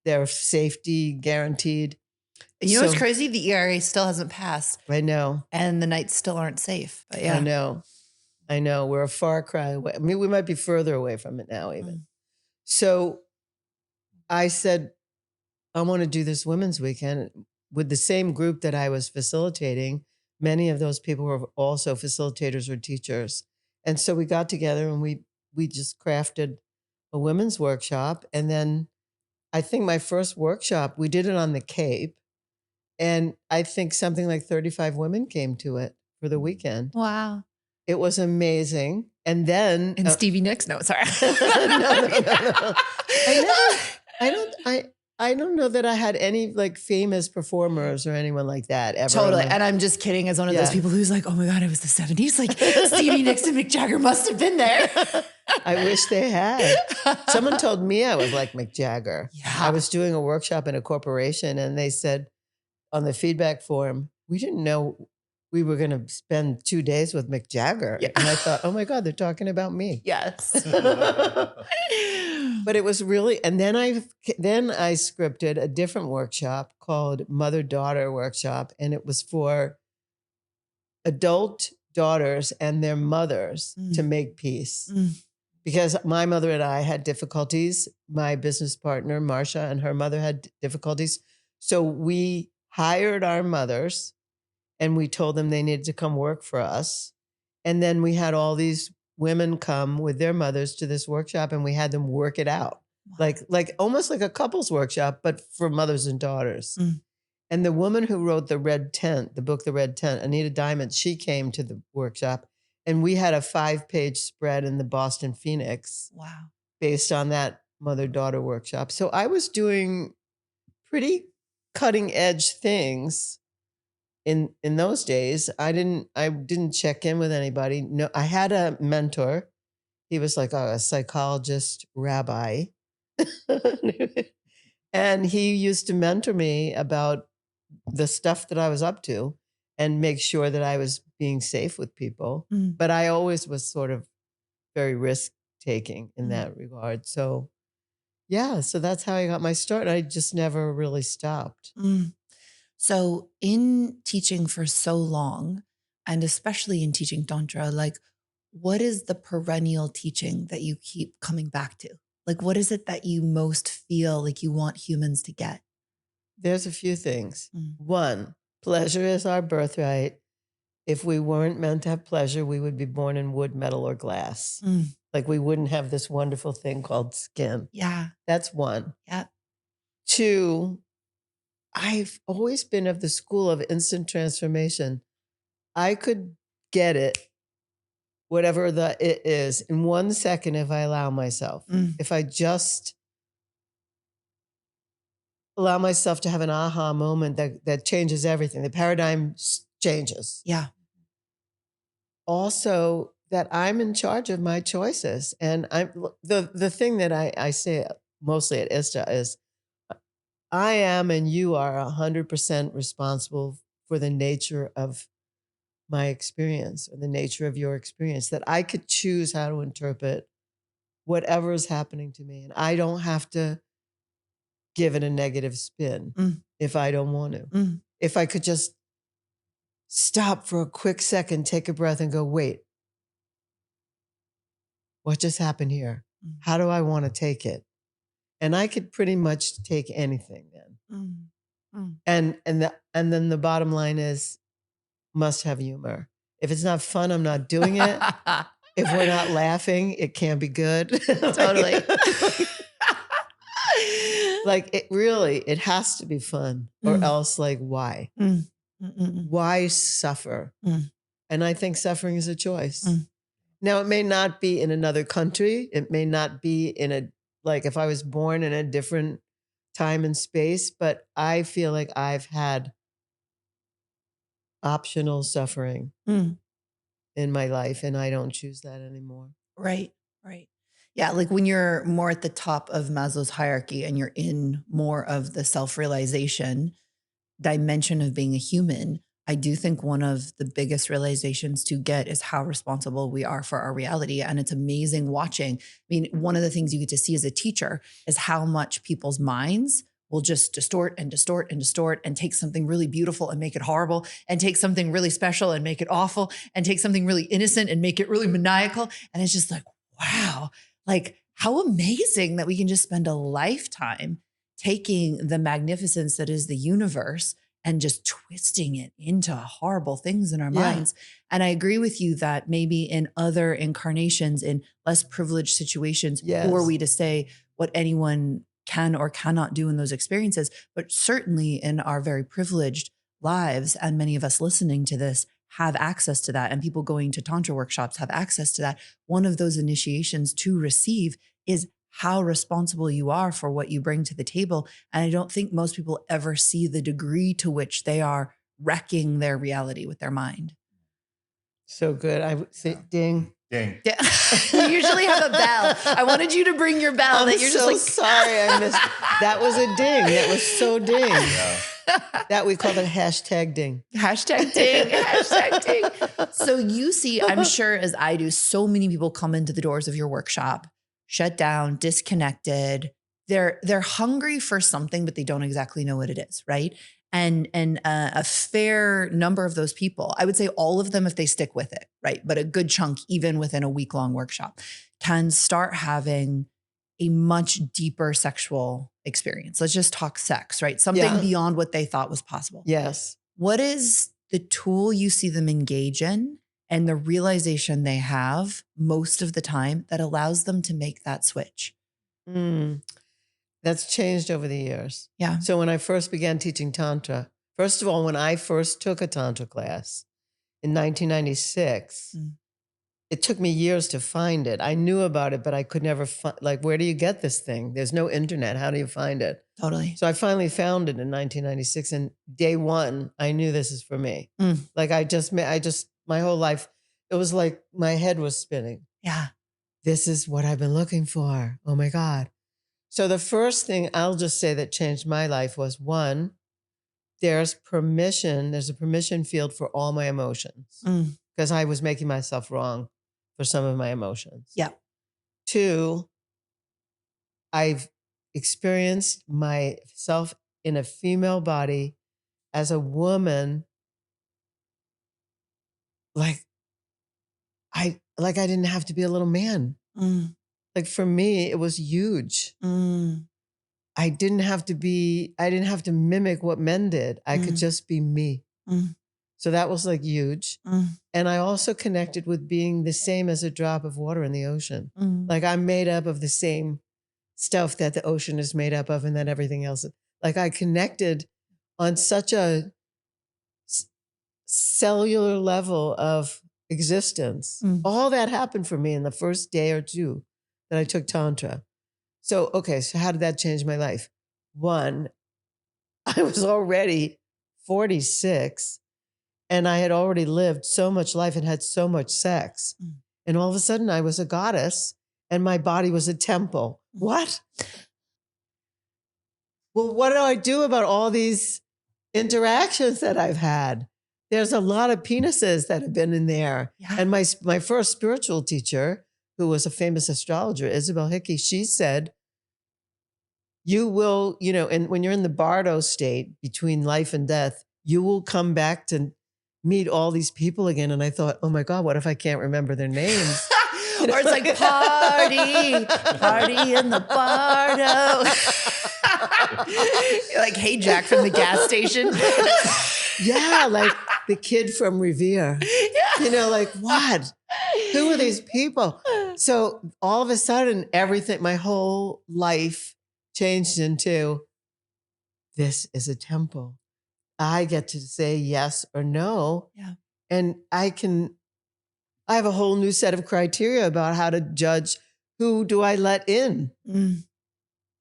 their safety guaranteed. And what's crazy? The ERA still hasn't passed. I know. And the nights still aren't safe. But yeah. I know. We're a far cry away. I mean, we might be further away from it now even. Mm. So I said, I want to do this women's weekend with the same group that I was facilitating. Many of those people were also facilitators or teachers. And so we got together and we just crafted a women's workshop. And then I think my first workshop, we did it on the Cape. And I think something like 35 women came to it for the weekend. Wow. It was amazing. And then... And Stevie Nicks? No, sorry. No. I don't know that I had any like famous performers or anyone like that ever. Totally. And I'm just kidding as one of those people who's like, oh my God, it was the 70s. Like Stevie Nicks and Mick Jagger must have been there. I wish they had. Someone told me I was like Mick Jagger. Yeah. I was doing a workshop in a corporation and they said on the feedback form, we didn't know we were going to spend 2 days with Mick Jagger. Yeah. And I thought, oh my God, they're talking about me. Yes. But it was really, and then I scripted a different workshop called Mother-Daughter Workshop, and it was for adult daughters and their mothers to make peace. Because my mother and I had difficulties. My business partner, Marsha, and her mother had difficulties. So we hired our mothers and we told them they needed to come work for us. And then we had all these women come with their mothers to this workshop and we had them work it out. Wow. Like almost like a couples workshop, but for mothers and daughters. And the woman who wrote The Red Tent, the book, The Red Tent, Anita Diamond, she came to the workshop and we had a 5-page spread in the Boston Phoenix. Wow. Based on that mother-daughter workshop. So I was doing pretty cutting edge things in those days. I didn't check in with anybody. No, I had a mentor. He was like a psychologist rabbi. And he used to mentor me about the stuff that I was up to and make sure that I was being safe with people. Mm. But I always was sort of very risk taking in Mm. that regard. So yeah, so that's how I got my start. I just never really stopped. Mm. So in teaching for so long, and especially in teaching Tantra, like what is the perennial teaching that you keep coming back to? Like, what is it that you most feel like you want humans to get? There's a few things. Mm. One, pleasure is our birthright. If we weren't meant to have pleasure, we would be born in wood, metal, or glass. Mm. Like we wouldn't have this wonderful thing called skin. Yeah. That's one. Yeah. Two, I've always been of the school of instant transformation. I could get it, whatever it is, in 1 second if I allow myself. Mm. If I just allow myself to have an aha moment that changes everything. The paradigm changes. Yeah. Also, that I'm in charge of my choices. And the thing that I say mostly at ISTA is I am and you are 100% responsible for the nature of my experience or the nature of your experience, that I could choose how to interpret whatever is happening to me. And I don't have to give it a negative spin if I don't want to. If I could just stop for a quick second, take a breath and go, wait, what just happened here? How do I want to take it? And I could pretty much take anything then. And then the bottom line is must have humor. If it's not fun, I'm not doing it. If we're not laughing, it can't be good. Totally. Like it has to be fun or else like why? Why suffer? And I think suffering is a choice. Now it may not be in another country. It may not be like if I was born in a different time and space, but I feel like I've had optional suffering in my life and I don't choose that anymore. Right. Yeah, like when you're more at the top of Maslow's hierarchy and you're in more of the self-realization dimension of being a human, I do think one of the biggest realizations to get is how responsible we are for our reality. And it's amazing watching. I mean, one of the things you get to see as a teacher is how much people's minds will just distort and distort and distort and take something really beautiful and make it horrible, and take something really special and make it awful, and take something really innocent and make it really maniacal. And it's just like, wow, like how amazing that we can just spend a lifetime taking the magnificence that is the universe and just twisting it into horrible things in our minds. And I agree with you that maybe in other incarnations, in less privileged situations, who are we to say what anyone can or cannot do in those experiences? But certainly in our very privileged lives, and many of us listening to this have access to that, and people going to Tantra workshops have access to that. One of those initiations to receive is how responsible you are for what you bring to the table. And I don't think most people ever see the degree to which they are wrecking their reality with their mind. So good. I would say ding. Ding. Yeah. You usually have a bell. I wanted you to bring your bell. I'm You're so just like, sorry I missed. That was a ding. That was so ding. Yeah. That we call it hashtag ding. Hashtag ding, hashtag ding. So you see, I'm sure as I do, so many people come into the doors of your workshop, shut down, disconnected. They're hungry for something, but they don't exactly know what it is, right? And a fair number of those people, I would say all of them, if they stick with it, right? But a good chunk, even within a week-long workshop, can start having a much deeper sexual experience. Let's just talk sex, right? Something beyond what they thought was possible. Yes. What is the tool you see them engage in and the realization they have most of the time that allows them to make that switch? That's changed over the years. Yeah. So when I first began teaching Tantra, first of all, when I first took a Tantra class in 1996, it took me years to find it. I knew about it, but I could never find, like, where do you get this thing? There's no internet. How do you find it? Totally. So I finally found it in 1996. And day one, I knew this is for me. Like I just, my whole life, it was like my head was spinning. Yeah. This is what I've been looking for. Oh my God. So the first thing I'll just say that changed my life was, one, there's a permission field for all my emotions, because I was making myself wrong for some of my emotions. Yeah. Two, I've experienced myself in a female body as a woman, like I didn't have to be a little man. Like for me, it was huge. I didn't have to mimic what men did. I could just be me. So that was like huge. And I also connected with being the same as a drop of water in the ocean. Like I'm made up of the same stuff that the ocean is made up of and that everything else. Like I connected on such a cellular level of existence. All that happened for me in the first day or two that I took Tantra. So how did that change my life? One, I was already 46 and I had already lived so much life and had so much sex. And all of a sudden I was a goddess and my body was a temple. What? Well, what do I do about all these interactions that I've had? There's a lot of penises that have been in there. Yeah. And my first spiritual teacher, who was a famous astrologer, Isabel Hickey, she said, you will, and when you're in the bardo state between life and death, you will come back to meet all these people again. And I thought, oh my God, what if I can't remember their names? Or it's like party in the bardo. Like, hey, Jack from the gas station. Yeah, like the kid from Revere. Yeah. Like what? Who are these people? So all of a sudden, my whole life changed into, this is a temple. I get to say yes or no. Yeah. And I have a whole new set of criteria about how to judge who do I let in.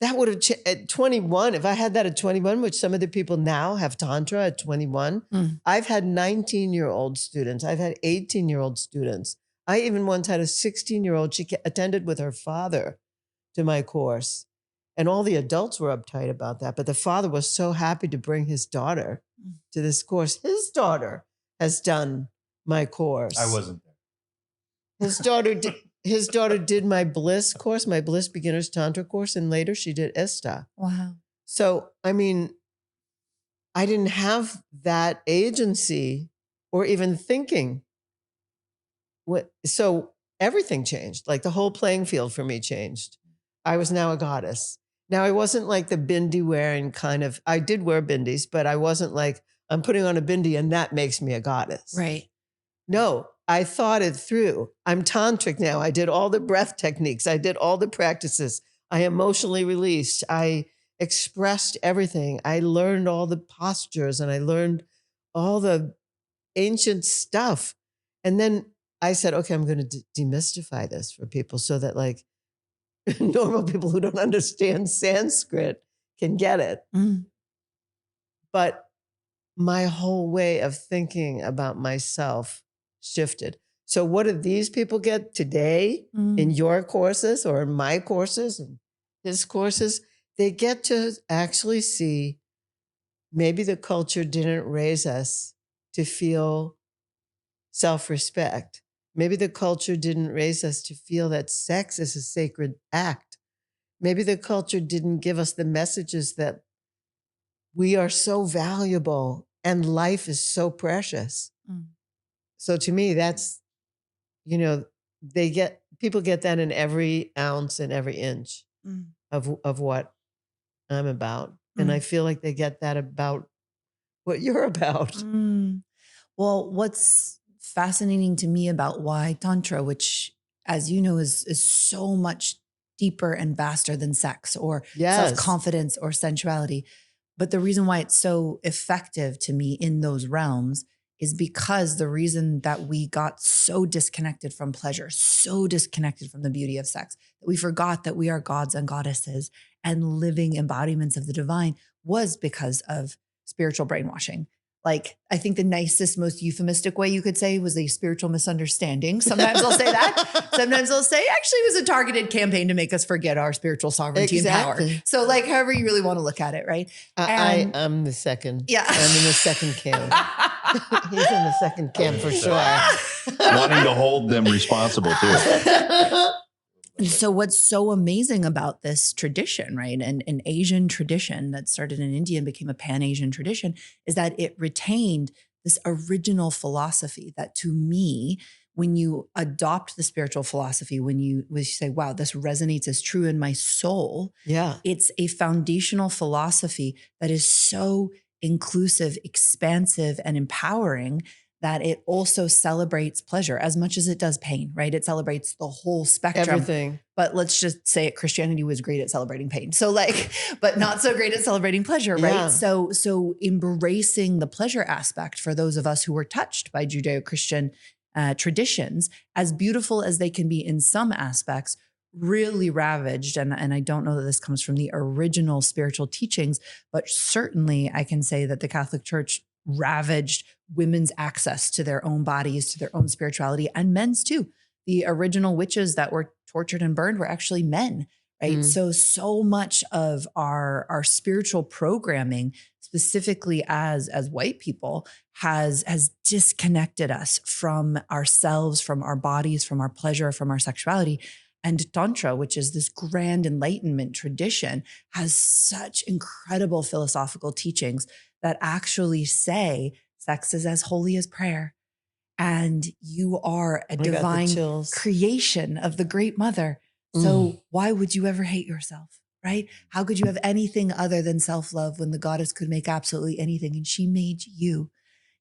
That would have at 21, if I had that at 21, which some of the people now have Tantra at 21, I've had 19-year-old students. I've had 18-year-old students. I even once had a 16-year-old. She attended with her father to my course. And all the adults were uptight about that. But the father was so happy to bring his daughter to this course. His daughter has done my course. I wasn't there. His daughter did my Bliss course, my Bliss Beginner's Tantra course, and later she did Ista. Wow. So, I mean, I didn't have that agency or even thinking. So everything changed. Like the whole playing field for me changed. I was now a goddess. Now, I wasn't like the bindi wearing kind of, I did wear bindis, but I wasn't like, I'm putting on a bindi and that makes me a goddess. Right. No, I thought it through. I'm tantric now. I did all the breath techniques. I did all the practices. I emotionally released. I expressed everything. I learned all the postures and I learned all the ancient stuff. And then I said, okay, I'm going to demystify this for people so that like normal people who don't understand Sanskrit can get it. But my whole way of thinking about myself shifted. So what do these people get today in your courses or in my courses and his courses? They get to actually see maybe the culture didn't raise us to feel self-respect. Maybe the culture didn't raise us to feel that sex is a sacred act. Maybe the culture didn't give us the messages that we are so valuable and life is so precious. So to me, that's, people get that in every ounce and every inch of what I'm about. And I feel like they get that about what you're about. Well, what's fascinating to me about why Tantra, which, as you know, is so much deeper and vaster than sex or self-confidence or sensuality. But the reason why it's so effective to me in those realms is because the reason that we got so disconnected from pleasure, so disconnected from the beauty of sex, that we forgot that we are gods and goddesses and living embodiments of the divine was because of spiritual brainwashing. like, I think the nicest, most euphemistic way you could say was a spiritual misunderstanding. Sometimes I'll say that. Sometimes I'll say, actually, it was a targeted campaign to make us forget our spiritual sovereignty and power. So like, however you really want to look at it, right? I'm the second. Yeah. I'm in the second camp. He's in the second camp for sure. Wanting to hold them responsible too. And so what's so amazing about this tradition, right, and an Asian tradition that started in India and became a Pan-Asian tradition, is that it retained this original philosophy that, to me, when you adopt the spiritual philosophy, when you say, wow, this resonates as true in my soul, it's a foundational philosophy that is so inclusive, expansive, and empowering that it also celebrates pleasure as much as it does pain, right? It celebrates the whole spectrum. Everything. But let's just say it, Christianity was great at celebrating pain. So like, but not so great at celebrating pleasure, right? Yeah. So embracing the pleasure aspect for those of us who were touched by Judeo-Christian traditions, as beautiful as they can be in some aspects, really ravaged. And I don't know that this comes from the original spiritual teachings, but certainly I can say that the Catholic Church ravaged women's access to their own bodies, to their own spirituality, and men's too. The original witches that were tortured and burned were actually men, right? So much of our spiritual programming, specifically as white people, has disconnected us from ourselves, from our bodies, from our pleasure, from our sexuality. And Tantra, which is this grand enlightenment tradition, has such incredible philosophical teachings that actually say sex is as holy as prayer. And you are a divine creation of the Great Mother. So why would you ever hate yourself, right? How could you have anything other than self-love when the goddess could make absolutely anything and she made you,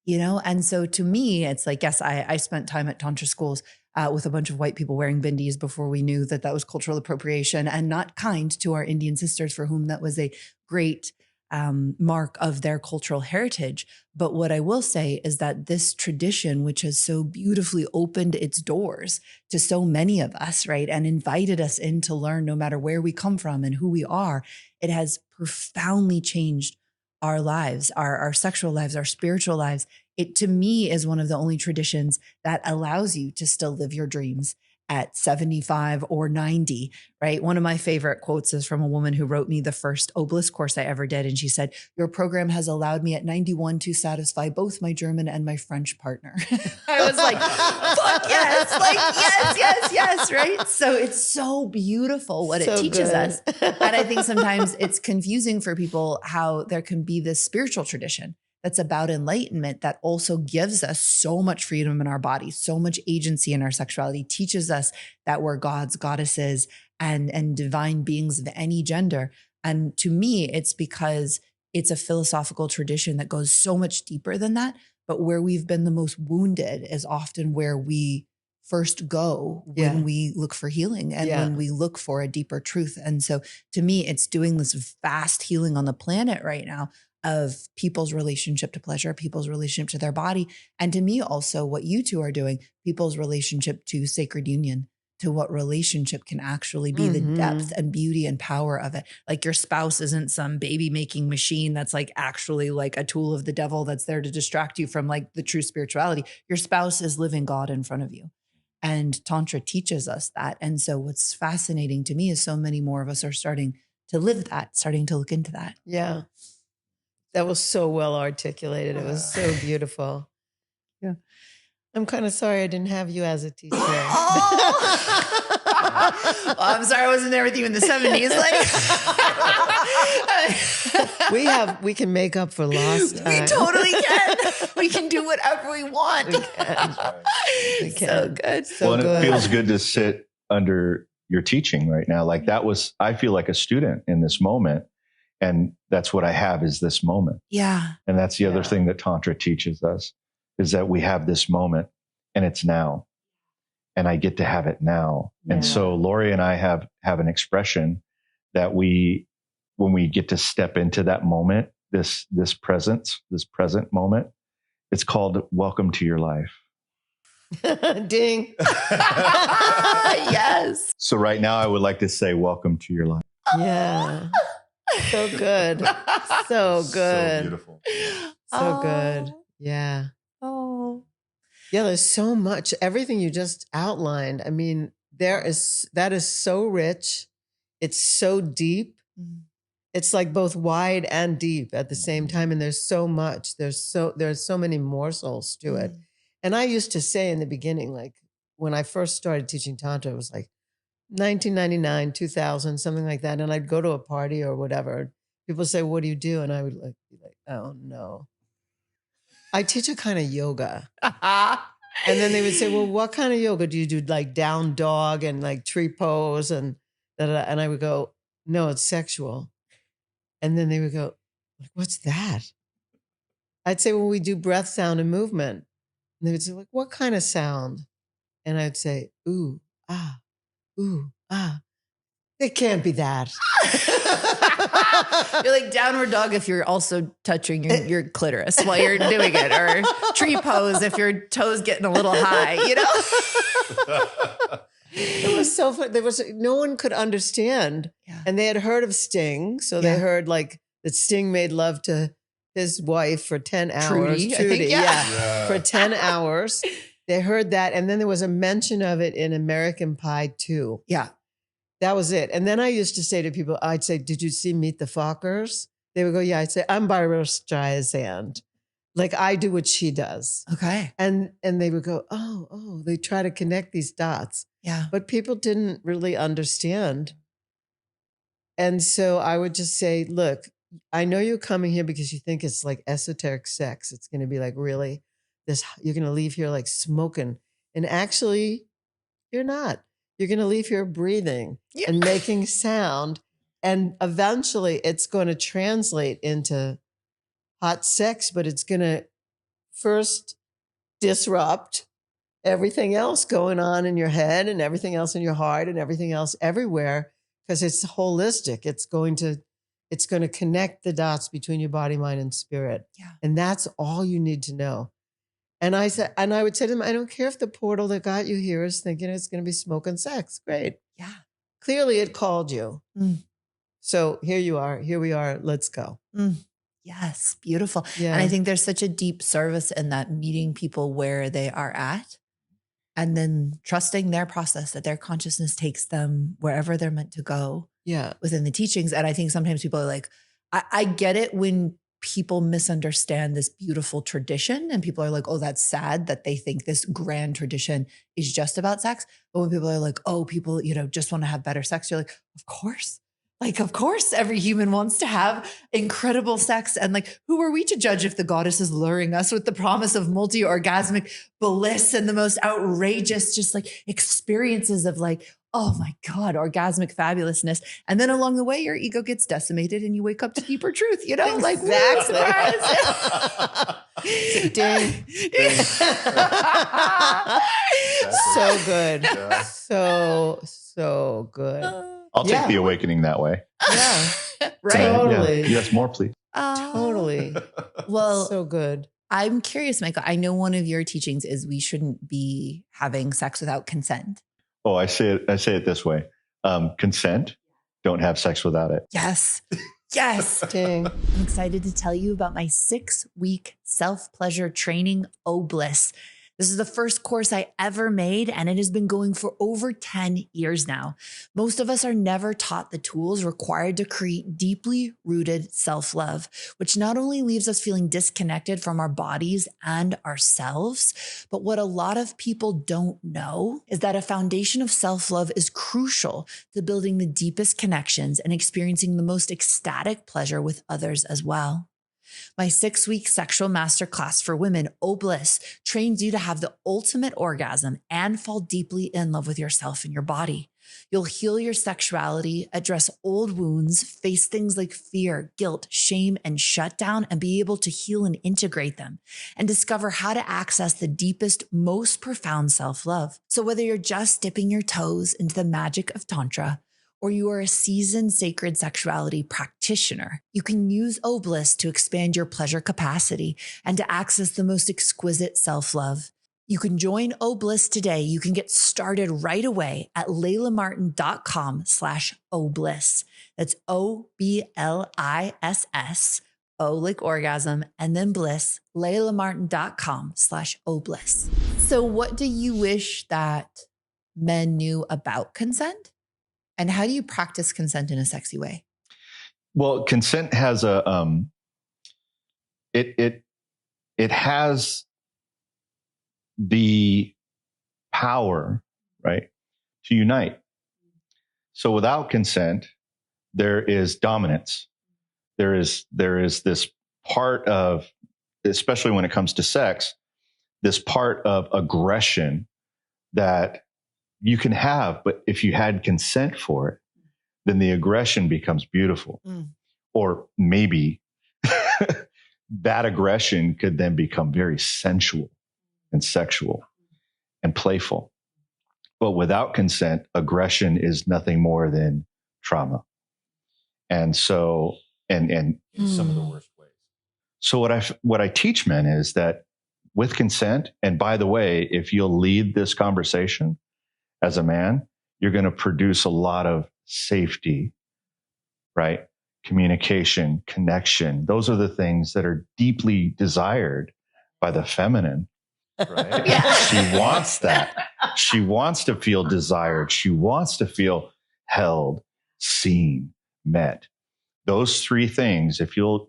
you know? And so to me, it's like, yes, I spent time at Tantra schools with a bunch of white people wearing bindis before we knew that was cultural appropriation and not kind to our Indian sisters for whom that was a great mark of their cultural heritage. But what I will say is that this tradition, which has so beautifully opened its doors to so many of us, right, and invited us in to learn no matter where we come from and who we are, it has profoundly changed our lives, our sexual lives, our spiritual lives. It, to me, is one of the only traditions that allows you to still live your dreams at 75 or 90, right? One of my favorite quotes is from a woman who wrote me the first Obliss course I ever did. And she said, "Your program has allowed me at 91 to satisfy both my German and my French partner." I was like, fuck yes, like yes, right? So it's so beautiful what it teaches us. And I think sometimes it's confusing for people how there can be this spiritual tradition that's about enlightenment that also gives us so much freedom in our bodies, so much agency in our sexuality, teaches us that we're gods, goddesses, and divine beings of any gender. And to me, it's because it's a philosophical tradition that goes so much deeper than that. But where we've been the most wounded is often where we first go when we look for healing and when we look for a deeper truth. And so to me, it's doing this vast healing on the planet right now of people's relationship to pleasure, people's relationship to their body. And to me also what you two are doing, people's relationship to sacred union, to what relationship can actually be, the depth and beauty and power of it. Like your spouse isn't some baby making machine that's like actually like a tool of the devil that's there to distract you from like the true spirituality. Your spouse is living God in front of you. And Tantra teaches us that. And so what's fascinating to me is so many more of us are starting to live that, starting to look into that. Yeah. That was so well articulated. It was so beautiful. Yeah. I'm kind of sorry I didn't have you as a teacher. Well, I'm sorry I wasn't there with you in the 70s. Like we can make up for lost time. We totally can. We can do whatever we want. We can. So good. So well, good. It feels good to sit under your teaching right now. Like that was, I feel like a student in this moment. And that's what I have is this moment. Yeah. And that's the other thing that Tantra teaches us is that we have this moment and it's now. And I get to have it now. Yeah. And so Laurie and I have an expression that when we get to step into that moment, this present moment, it's called welcome to your life. Ding. Yes. So right now I would like to say welcome to your life. Yeah. So good. So good. So beautiful. So good. Yeah. Oh. Yeah, there's so much. Everything you just outlined. I mean, that is so rich. It's so deep. It's like both wide and deep at the same time. And there's so much. There's so many morsels to it. And I used to say in the beginning, like when I first started teaching Tantra, it was like 1999, 2000, something like that. And I'd go to a party or whatever. People say, "What do you do?" And I would be like, "Oh no. I teach a kind of yoga." And then they would say, "Well, what kind of yoga do you do? Like down dog and like tree pose and da-da-da?" And I would go, "No, it's sexual." And then they would go, like, "What's that?" I'd say, "Well, we do breath, sound, and movement." And they would say, like, "What kind of sound?" And I'd say, "Ooh, ah, ooh, ah." It can't be that. You're like downward dog if you're also touching your clitoris while you're doing it, or tree pose if your toes getting a little high, you know? It was so fun. No one could understand. Yeah. And they had heard of Sting. So they heard like that Sting made love to his wife for 10 hours. Trudy, I think, yeah. For 10 hours. They heard that. And then there was a mention of it in American Pie 2. Yeah. That was it. And then I used to say to people, I'd say, "Did you see Meet the Fockers?" They would go, "Yeah." I'd say, "I'm Barbara Streisand. Like I do what she does." Okay. And they would go, oh, they try to connect these dots. Yeah. But people didn't really understand. And so I would just say, "Look, I know you're coming here because you think it's like esoteric sex. It's going to be like really this, you're going to leave here like smoking. And actually, you're not. You're going to leave here breathing and making sound. And eventually it's going to translate into hot sex, but it's going to first disrupt everything else going on in your head and everything else in your heart and everything else everywhere, because it's holistic. It's going to connect the dots between your body, mind, and spirit. Yeah. And that's all you need to know." And I would say to them, "I don't care if the portal that got you here is thinking it's going to be smoke and sex. Great. Yeah. Clearly it called you. So here you are. Here we are. Let's go." Yes. Beautiful. Yeah. And I think there's such a deep service in that, meeting people where they are at and then trusting their process, that their consciousness takes them wherever they're meant to go within the teachings. And I think sometimes people are like, I get it when people misunderstand this beautiful tradition and people are like, "Oh, that's sad that they think this grand tradition is just about sex." But when people are like, "Oh, people, just want to have better sex," you're like, of course. Like, of course, every human wants to have incredible sex. And like, who are we to judge if the goddess is luring us with the promise of multi-orgasmic bliss and the most outrageous, just like experiences of like, oh my God, orgasmic fabulousness. And then along the way, your ego gets decimated and you wake up to deeper truth, like, what a surprise. Ding. So good. Yeah. So good. I'll take the awakening that way. Yeah. Right. Totally. Yeah. Yes, more, please. Totally. Well, So good. I'm curious, Michael. I know one of your teachings is we shouldn't be having sex without consent. Oh, I say it this way. Consent, don't have sex without it. Yes. Yes. Ding. I'm excited to tell you about my 6-week self-pleasure training, Obliss. This is the first course I ever made, and it has been going for over 10 years now. Most of us are never taught the tools required to create deeply rooted self-love, which not only leaves us feeling disconnected from our bodies and ourselves, but what a lot of people don't know is that a foundation of self-love is crucial to building the deepest connections and experiencing the most ecstatic pleasure with others as well. My 6-week sexual masterclass for women, Obliss, trains you to have the ultimate orgasm and fall deeply in love with yourself and your body. You'll heal your sexuality, address old wounds, face things like fear, guilt, shame, and shutdown, and be able to heal and integrate them, and discover how to access the deepest, most profound self-love. So whether you're just dipping your toes into the magic of Tantra, or you are a seasoned sacred sexuality practitioner, you can use Obliss to expand your pleasure capacity and to access the most exquisite self-love. You can join Obliss today. You can get started right away at laylamartin.com/Obliss. That's OBLISS, O like orgasm, and then bliss, laylamartin.com/obliss. So what do you wish that men knew about consent? And how do you practice consent in a sexy way? Well, consent has it has the power, right, to unite. So without consent, there is dominance. There is this part of, especially when it comes to sex, this part of aggression that you can have, but if you had consent for it, then the aggression becomes beautiful. Or maybe that aggression could then become very sensual and sexual and playful. But without consent, aggression is nothing more than trauma. And so, and in some of the worst ways. So what I teach men is that with consent, and by the way, if you'll lead this conversation as a man, you're going to produce a lot of safety, right? Communication, connection. Those are the things that are deeply desired by the feminine, right? Yeah. She wants that. She wants to feel desired. She wants to feel held, seen, met. Those three things, if you'll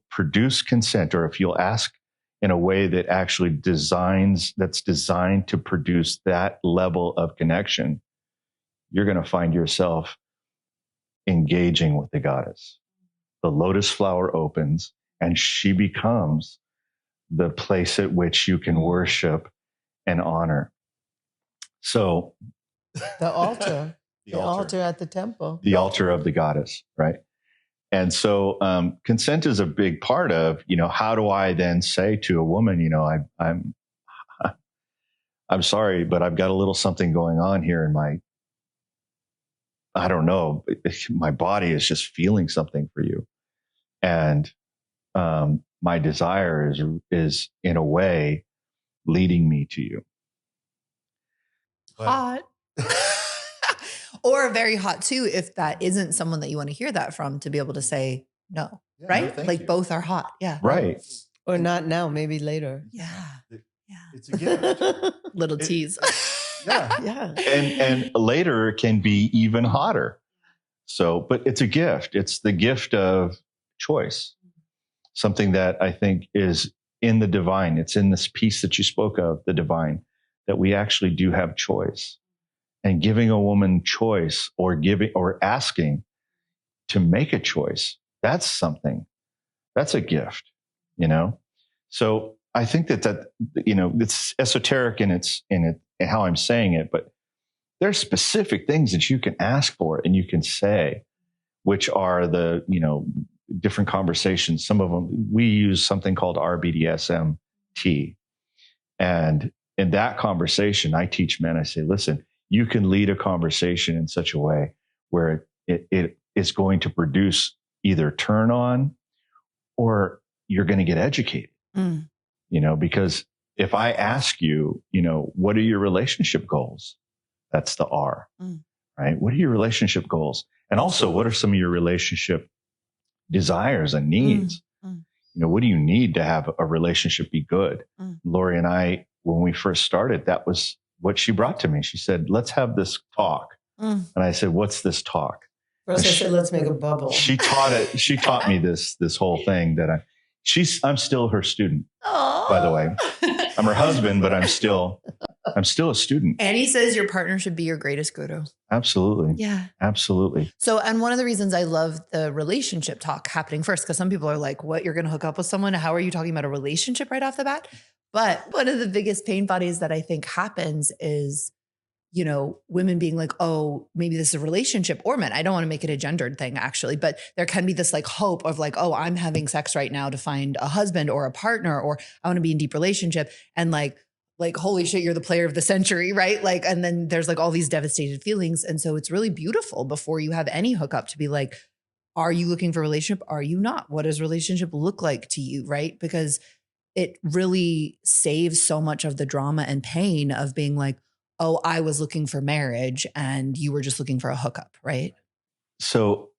produce consent, or if you'll ask in a way that actually that's designed to produce that level of connection, you're going to find yourself engaging with the goddess. The lotus flower opens and she becomes the place at which you can worship and honor. So The altar. The altar at the temple. The altar of the goddess, right? And so consent is a big part of, how do I then say to a woman, I'm sorry, but I've got a little something going on here in I don't know, my body is just feeling something for you. And my desire is in a way leading me to you. Hot. Or very hot too, if that isn't someone that you want to hear that from, to be able to say no, Yeah, right? no, Like you. both are hot. Yeah. Right. Or not now, maybe later. Yeah. It's a gift. Little tease. Yeah. Yeah. And later can be even hotter. So, but it's a gift. It's the gift of choice. Something that I think is in the divine. It's in this piece that you spoke of, the divine, that we actually do have choice. And giving a woman choice, or asking to make a choice, that's something. That's a gift, So I think that it's esoteric in how I'm saying it, but there's specific things that you can ask for and you can say, which are the, different conversations. Some of them, we use something called RBDSMT. And in that conversation, I teach men, I say, listen, you can lead a conversation in such a way where it is going to produce either turn on, or you're going to get educated, because if I ask you, what are your relationship goals? That's the R, right? What are your relationship goals? And also, what are some of your relationship desires and needs? What do you need to have a relationship be good? Laurie and I, when we first started, that was what she brought to me. She said, let's have this talk. And I said, what's this talk? First I said, let's make a bubble. She taught me this whole thing that I'm still her student, by the way. I'm her husband, but I'm still a student. Annie says your partner should be your greatest guru. Absolutely. Yeah. Absolutely. So, and one of the reasons I love the relationship talk happening first, because some people are like, what, you're going to hook up with someone? How are you talking about a relationship right off the bat? But one of the biggest pain bodies that I think happens is, women being like, oh, maybe this is a relationship, or men. I don't want to make it a gendered thing actually, but there can be this like hope of like, oh, I'm having sex right now to find a husband or a partner, or I want to be in deep relationship. And like, holy shit, you're the player of the century, right? Like, and then there's like all these devastated feelings. And so it's really beautiful before you have any hookup to be like, are you looking for a relationship? Are you not? What does relationship look like to you? Right? Because it really saves so much of the drama and pain of being like, oh, I was looking for marriage and you were just looking for a hookup, right? So,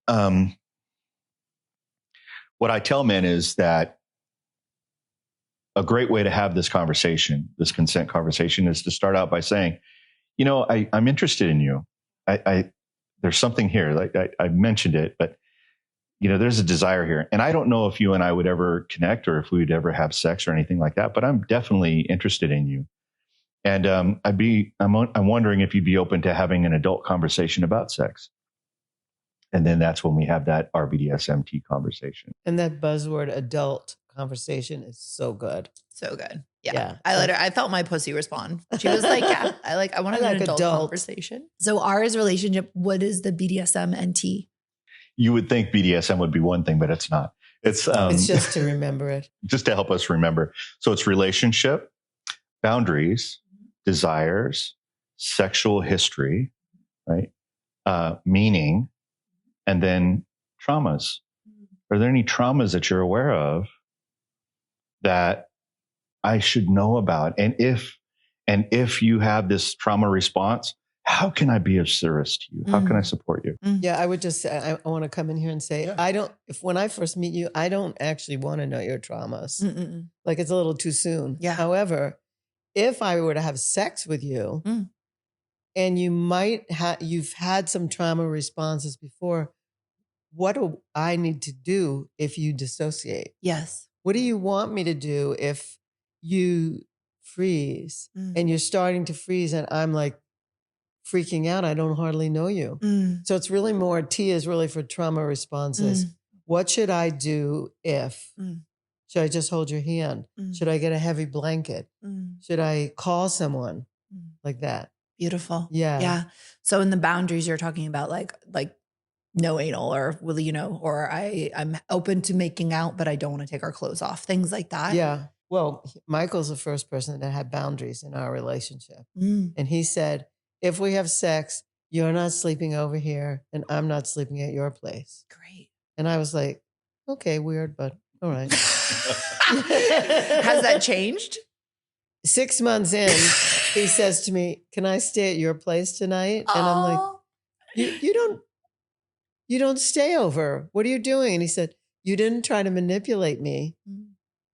what what I tell men is that a great way to have this conversation, this consent conversation, is to start out by saying, you know, I'm interested in you. There's something here. Like I mentioned it, but you know, there's a desire here. And I don't know if you and I would ever connect or if we would ever have sex or anything like that, but I'm definitely interested in you. And I'm wondering if you'd be open to having an adult conversation about sex. And then that's when we have that RBDSMT conversation. And that buzzword adult conversation is so good. So good. Yeah. I felt my pussy respond. She was like, yeah, I want an adult conversation. So R's relationship, what is the BDSM-NT? You would think BDSM would be one thing, but it's not. It's just to remember it. Just to help us remember. So it's relationship, boundaries, desires, sexual history, right? Meaning, and then traumas. Are there any traumas that you're aware of that I should know about? And if you have this trauma response, how can I be of service to you? How can I support you? Yeah, I would just say, I want to come in here and say, when I first meet you, I don't actually want to know your traumas. Like it's a little too soon. Yeah. However, if I were to have sex with you and you've had some trauma responses before, what do I need to do if you dissociate? Yes. What do you want me to do if you freeze and you're starting to freeze and I'm like freaking out? I don't hardly know you. So it's really more, T is really for trauma responses. What should I do if? Should I just hold your hand? Should I get a heavy blanket? Should I call someone like that? Beautiful. Yeah. Yeah. So in the boundaries you're talking about, like no anal, or will you know, or I'm open to making out, but I don't want to take our clothes off. Things like that. Yeah. Well, Michael's the first person that had boundaries in our relationship. And he said, if we have sex, you're not sleeping over here and I'm not sleeping at your place. Great. And I was like, okay, weird, but all right. Has that changed? 6 months in, he says to me, can I stay at your place tonight? And I'm like, you don't stay over. What are you doing? And he said, you didn't try to manipulate me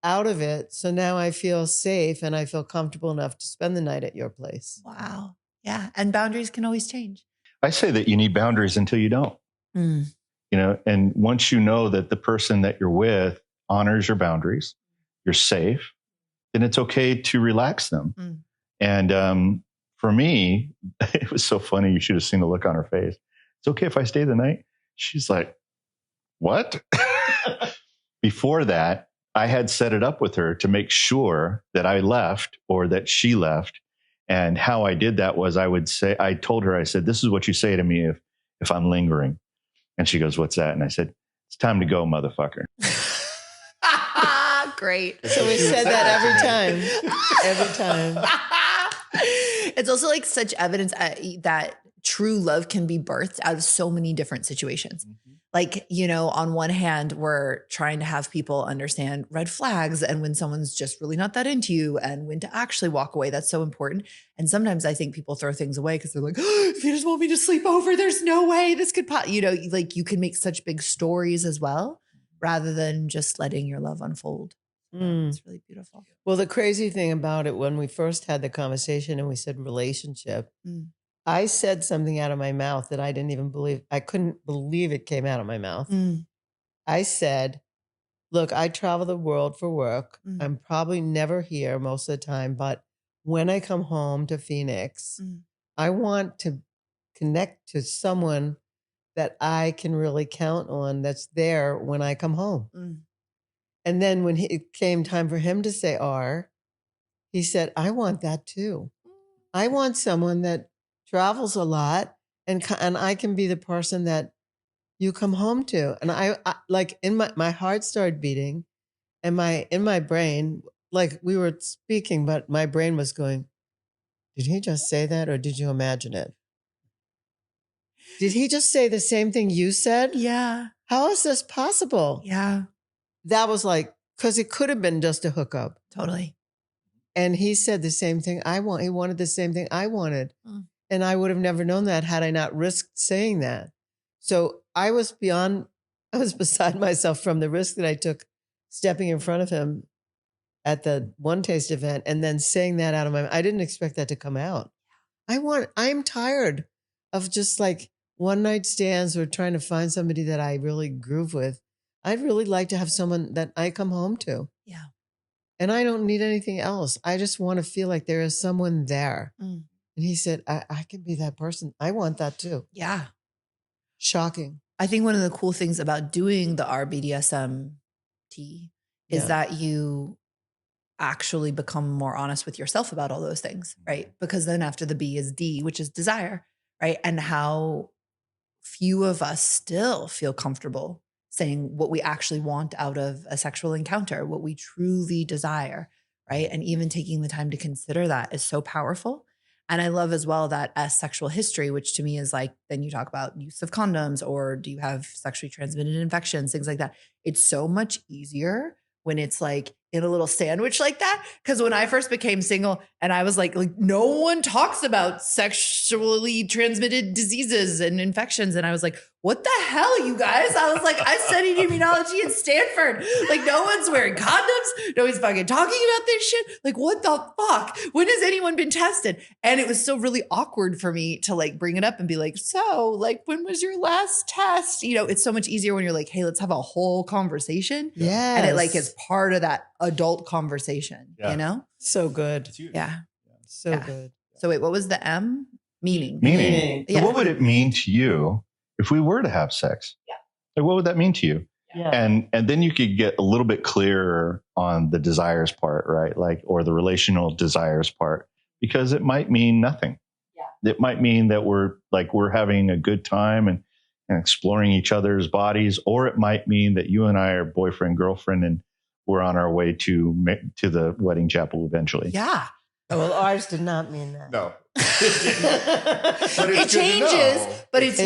out of it. So now I feel safe and I feel comfortable enough to spend the night at your place. Wow. Yeah. And boundaries can always change. I say that you need boundaries until you don't. You know, and once you know that the person that you're with honors your boundaries, you're safe, then it's okay to relax them. And for me, it was so funny. You should have seen the look on her face. It's okay if I stay the night. She's like, what? Before that, I had set it up with her to make sure that I left or that she left. And how I did that was I told her, I said, this is what you say to me if I'm lingering. And she goes, what's that? And I said, it's time to go, motherfucker. Great. So we said that every time. It's also like such evidence that true love can be birthed out of so many different situations. Like, you know, on one hand, we're trying to have people understand red flags and when someone's just really not that into you and when to actually walk away. That's so important. And sometimes I think people throw things away because they're like, oh, if you just want me to sleep over, there's no way this could you know, like you can make such big stories as well, rather than just letting your love unfold. It's really beautiful. Well, the crazy thing about it, when we first had the conversation and we said relationship, I said something out of my mouth that I didn't even believe. I couldn't believe it came out of my mouth. I said, look, I travel the world for work. I'm probably never here most of the time, but when I come home to Phoenix, I want to connect to someone that I can really count on that's there when I come home. And then when it came time for him to say R, he said, I want that too. I want someone that travels a lot and I can be the person that you come home to. And I like in my heart started beating and in my brain, like we were speaking, but my brain was going, did he just say that or did you imagine it? Did he just say the same thing you said? Yeah. How is this possible? Yeah. That was like, because it could have been just a hookup. Totally. And he said the same thing he wanted the same thing I wanted. And I would have never known that had I not risked saying that. So I was beyond I was beside myself from the risk that I took stepping in front of him at the One Taste event and then saying that out of my mouth. I didn't expect that to come out. I'm tired of just like one night stands or trying to find somebody that I really groove with. I'd really like to have someone that I come home to. Yeah. And I don't need anything else. I just want to feel like there is someone there. And he said, I can be that person. I want that too. Yeah. Shocking. I think one of the cool things about doing the RBDSMT is that you actually become more honest with yourself about all those things, right? Because then after the B is D, which is desire, right? And how few of us still feel comfortable saying what we actually want out of a sexual encounter, what we truly desire, right? And even taking the time to consider that is so powerful. And I love as well that as sexual history, which to me is like, then you talk about use of condoms, or do you have sexually transmitted infections, things like that. It's so much easier when it's like in a little sandwich like that. Because when I first became single and I was like no one talks about sexually transmitted diseases and infections. And I was like, what the hell, you guys? I was like, I studied immunology at Stanford. Like, no one's wearing condoms. No one's fucking talking about this shit. Like, what the fuck? When has anyone been tested? And it was still really awkward for me to like bring it up and be like, so like, when was your last test? You know, it's so much easier when you're like, hey, let's have a whole conversation. Yeah. And it like is part of that adult conversation, you know? So good. Yeah. So good. So wait, what was the M? Meaning. So what would it mean to you if we were to have sex? Yeah. Like, what would that mean to you? Yeah. And then you could get a little bit clearer on the desires part, right? Like, or the relational desires part, because it might mean nothing. Yeah. It might mean that we're having a good time and exploring each other's bodies, or it might mean that you and I are boyfriend, girlfriend, and we're on our way to the wedding chapel eventually. Yeah. Oh, well, ours did not mean that. No. It changes, but it's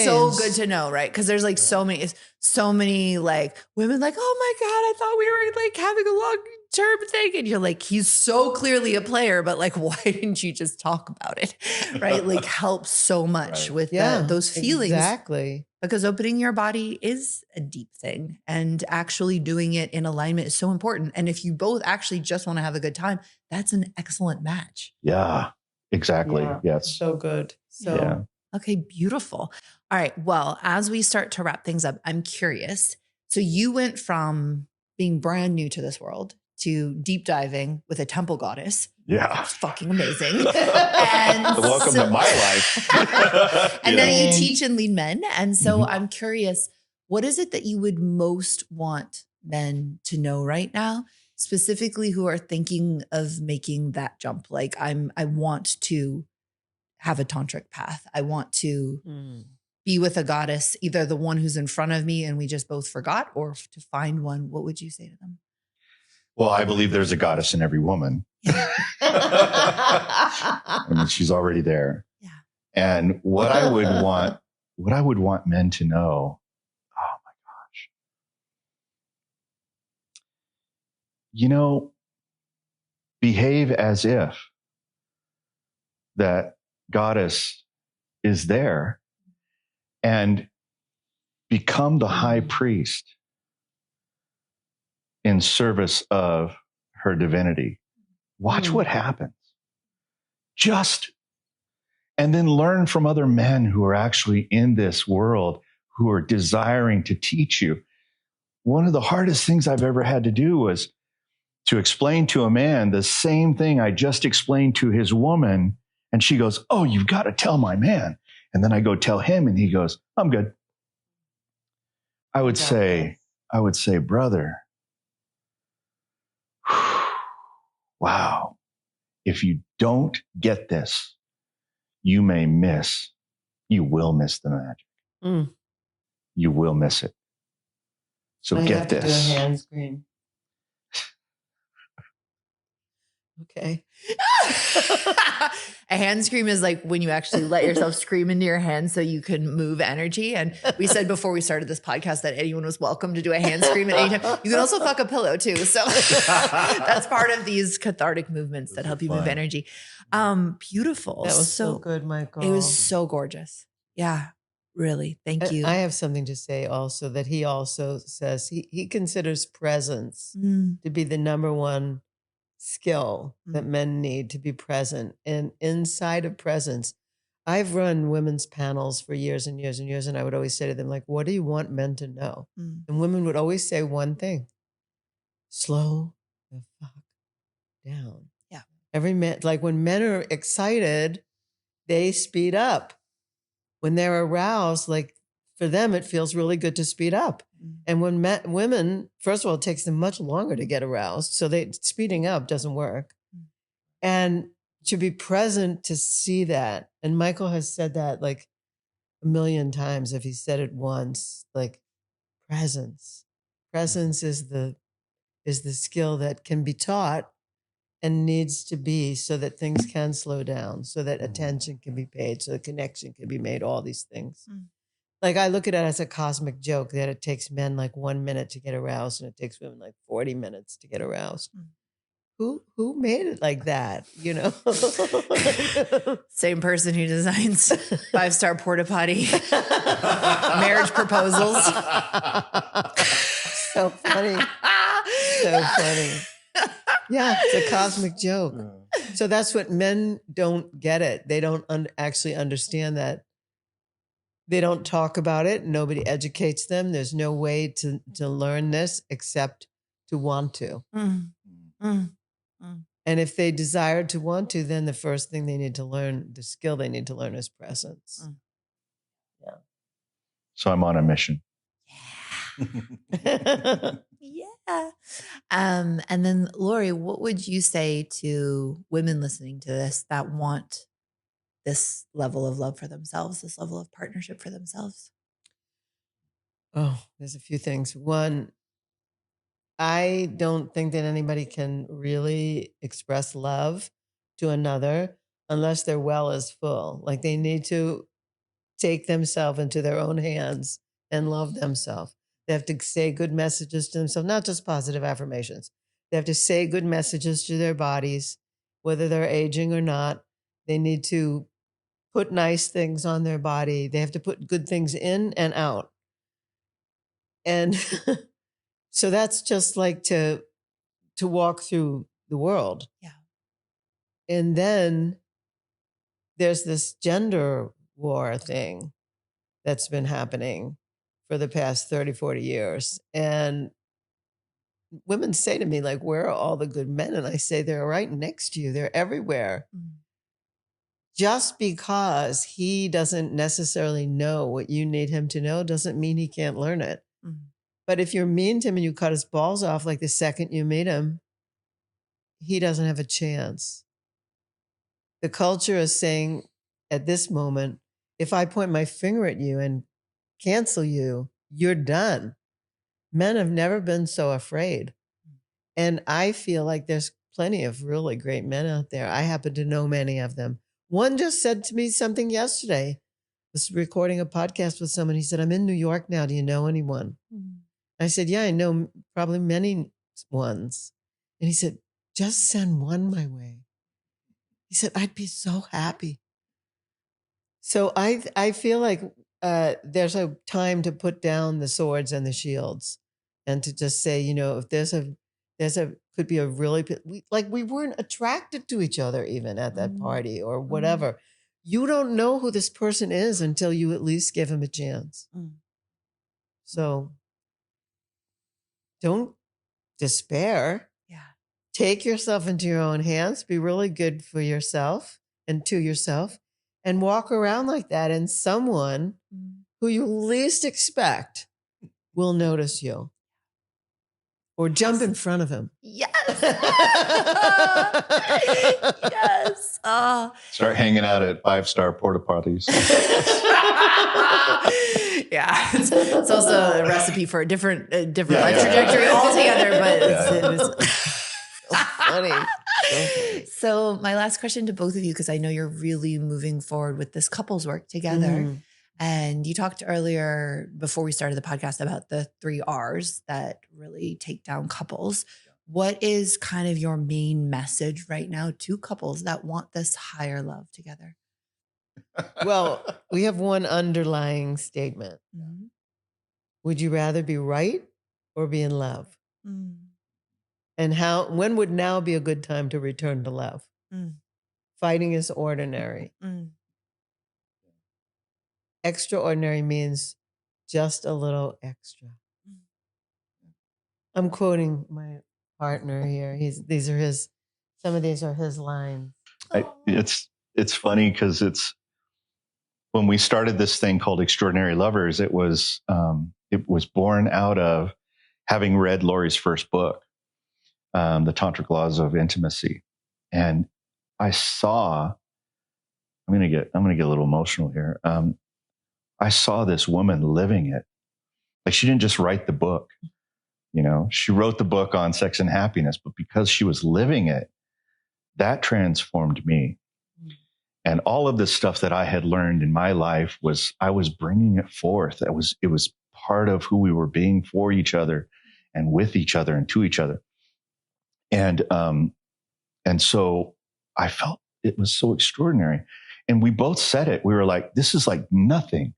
so good to know, right? Because there's like so many like women like, oh my God, I thought we were like having a long-term thing. And you're like, he's so clearly a player, but like, why didn't you just talk about it? Right? Like helps so much with those feelings. Exactly. Because opening your body is a deep thing, and actually doing it in alignment is so important. And if you both actually just want to have a good time, that's an excellent match. Yeah, exactly. Yeah. Yes. So good. So Yeah. Okay, beautiful. All right. Well, as we start to wrap things up, I'm curious. So you went from being brand new to this world to deep diving with a temple goddess. Yeah. Fucking amazing. And welcome to my life. And now you teach and lead men. And so I'm curious, what is it that you would most want men to know right now, specifically who are thinking of making that jump? Like I want to have a tantric path. I want to be with a goddess, either the one who's in front of me and we just both forgot, or to find one. What would you say to them? Well, I believe there's a goddess in every woman. I mean, she's already there. Yeah. And what I would want men to know, oh my gosh, you know, behave as if that goddess is there, and become the high priest in service of her divinity. Watch what happens. And then learn from other men who are actually in this world, who are desiring to teach you. One of the hardest things I've ever had to do was to explain to a man the same thing I just explained to his woman. And she goes, oh, you've got to tell my man. And then I go tell him and he goes, I'm good. I would say, brother, wow, if you don't get this, you will miss the magic. You will miss it. So I get have to this. do a hand scream. Okay. A hand scream is like when you actually let yourself scream into your hand so you can move energy. And we said before we started this podcast that anyone was welcome to do a hand scream at any time. You can also fuck a pillow too. So that's part of these cathartic movements that help you move energy. Beautiful. That was so good, Michael. It was so gorgeous. Yeah. Really. Thank you. I have something to say also, that he also says he considers presence to be the number one skill that men need to be present. And inside of presence, I've run women's panels for years and years and years. And I would always say to them, like, what do you want men to know? And women would always say one thing: slow the fuck down. Yeah. Every man, like when men are excited, they speed up. When they're aroused, like for them, it feels really good to speed up. And when women, first of all, it takes them much longer to get aroused. So speeding up doesn't work. And to be present to see that. And Michael has said that like a million times. If he said it once, like presence. Presence is the skill that can be taught and needs to be, so that things can slow down, so that attention can be paid, so the connection can be made, all these things. Like I look at it as a cosmic joke that it takes men like 1 minute to get aroused and it takes women like 40 minutes to get aroused. Who made it like that, you know? Same person who designs 5-star Port-a-Potty marriage proposals. So funny. So funny. Yeah, it's a cosmic joke. So that's what men don't get it. They don't actually understand that. They don't talk about it. Nobody educates them. There's no way to learn this except to want to. And if they desire to want to, then the first thing they need to learn, the skill they need to learn, is presence. Yeah. So I'm on a mission. Yeah. And then Laurie, what would you say to women listening to this that want this level of love for themselves, this level of partnership for themselves? Oh, there's a few things. One, I don't think that anybody can really express love to another unless their well is full. Like they need to take themselves into their own hands and love themselves. They have to say good messages to themselves, not just positive affirmations. They have to say good messages to their bodies, whether they're aging or not. They need to put nice things on their body. They have to put good things in and out. And so that's just like to walk through the world. Yeah. And then there's this gender war thing that's been happening for the past 30, 40 years. And women say to me, like, where are all the good men? And I say, they're right next to you. They're everywhere. Just because he doesn't necessarily know what you need him to know doesn't mean he can't learn it. But if you're mean to him and you cut his balls off, like the second you meet him, he doesn't have a chance. The culture is saying at this moment, if I point my finger at you and cancel you, you're done. Men have never been so afraid. And I feel like there's plenty of really great men out there. I happen to know many of them. One just said to me something yesterday. I was recording a podcast with someone. He said, I'm in New York now. Do you know anyone? I said, yeah, I know probably many ones. And he said, just send one my way. He said, I'd be so happy. So I feel like there's a time to put down the swords and the shields and to just say, you know, if could be a really, we weren't attracted to each other even at that party or whatever. You don't know who this person is until you at least give him a chance. So don't despair. Yeah. Take yourself into your own hands. Be really good for yourself and to yourself and walk around like that. And someone who you least expect will notice you or jump in front of him. Yes. Yes. Oh. Start hanging out at 5-star porta-potties. Yeah. It's also a recipe for a different life trajectory altogether, but it's so funny. So my last question to both of you, because I know you're really moving forward with this couples work together. And you talked earlier before we started the podcast about the 3 R's that really take down couples. What is kind of your main message right now to couples that want this higher love together? Well, we have one underlying statement. Mm-hmm. Would you rather be right or be in love? Mm. And when would now be a good time to return to love? Mm. Fighting is ordinary. Mm. Extraordinary means just a little extra. I'm quoting my partner here. Some of these are his lines. It's funny because when we started this thing called Extraordinary Lovers, it was born out of having read Laurie's first book, The Tantric Laws of Intimacy. And I'm going to get a little emotional here. I saw this woman living it. Like, she didn't just write the book, she wrote the book on sex and happiness, but because she was living it, that transformed me. And all of this stuff that I had learned in my life I was bringing it forth. It was part of who we were being for each other and with each other and to each other. And so I felt it was so extraordinary. And we both said it. We were like, this is like nothing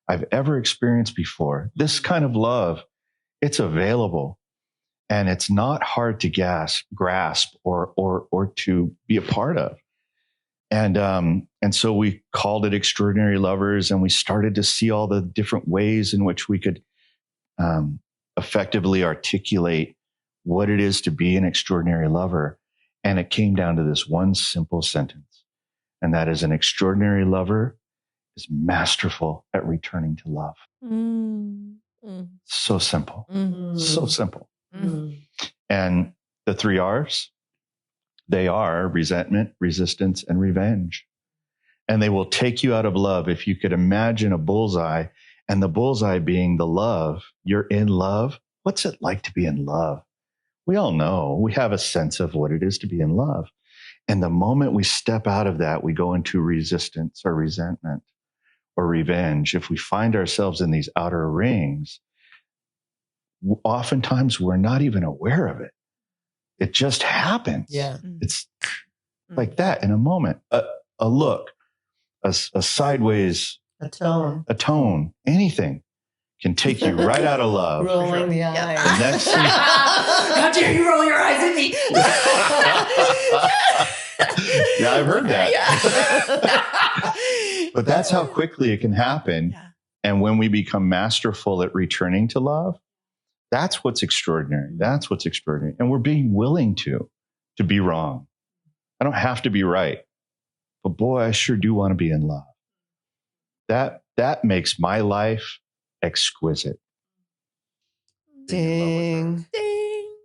I've ever experienced before. This kind of love, it's available. And it's not hard to grasp or to be a part of. And so we called it Extraordinary Lovers, and we started to see all the different ways in which we could effectively articulate what it is to be an extraordinary lover. And it came down to this one simple sentence, and that is, an extraordinary lover is masterful at returning to love. So simple. So simple. And the 3 R's, they are resentment, resistance, and revenge. And they will take you out of love. If you could imagine a bullseye, and the bullseye being the love, you're in love. What's it like to be in love? We all know, we have a sense of what it is to be in love. And the moment we step out of that, we go into resistance or resentment or revenge. If we find ourselves in these outer rings, oftentimes we're not even aware of it. It just happens. Yeah. It's like that in a moment. A look, a sideways, a tone, anything can take you right out of love. Rolling the eyes. The next thing, How dare you roll your eyes at me? yeah, I've heard that. Yeah. But that's how quickly it can happen. Yeah. And when we become masterful at returning to love, that's what's extraordinary. That's what's extraordinary. And we're being willing to be wrong. I don't have to be right. But boy, I sure do want to be in love. That makes my life exquisite. Ding. Ding.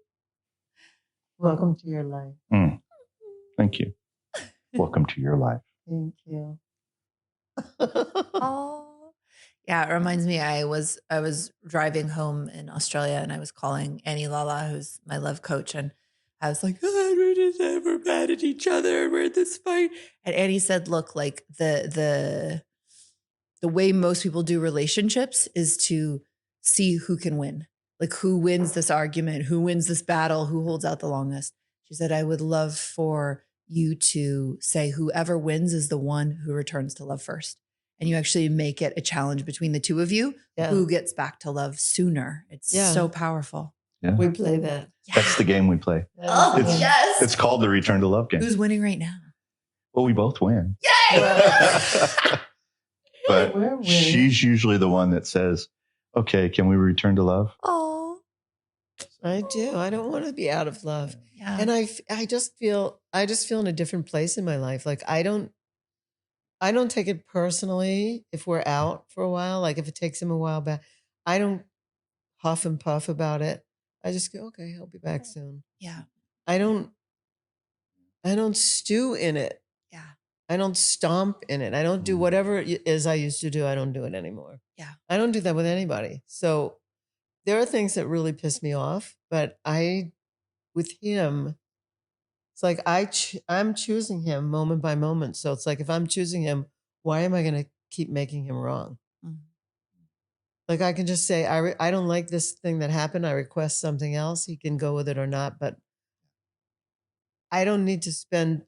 Welcome to your life. Thank you. Welcome to your life. Thank you. Oh. Yeah, it reminds me, I was driving home in Australia, and I was calling Annie Lala, who's my love coach, and I was like, we're just ever mad at each other, we're in this fight. And Annie said, look, like the way most people do relationships is to see who can win. Like, who wins this argument, who wins this battle, who holds out the longest. She said, I would love for you to say whoever wins is the one who returns to love first. And you actually make it a challenge between the two of you, who gets back to love sooner. It's so powerful. Yeah. We play that. That's the game we play. Oh, yes. It's called the return to love game. Who's winning right now? Well, we both win. Yay! But We're winning. she's usually the one that says, okay, can we return to love? Oh, I do. I don't want to be out of love. yeah. And I just feel in a different place in my life. Like, I don't take it personally if we're out for a while. Like, if it takes him a while back, I don't huff and puff about it. I just go, okay, he'll be back soon. Yeah. I don't stew in it. Yeah. I don't stomp in it. I don't do whatever it is I used to do. I don't do it anymore. Yeah. I don't do that with anybody. So there are things that really piss me off, but with him, it's like I'm choosing him moment by moment. So it's like, if I'm choosing him, why am I going to keep making him wrong? Mm-hmm. Like, I can just say, I don't like this thing that happened. I request something else. He can go with it or not, but I don't need to spend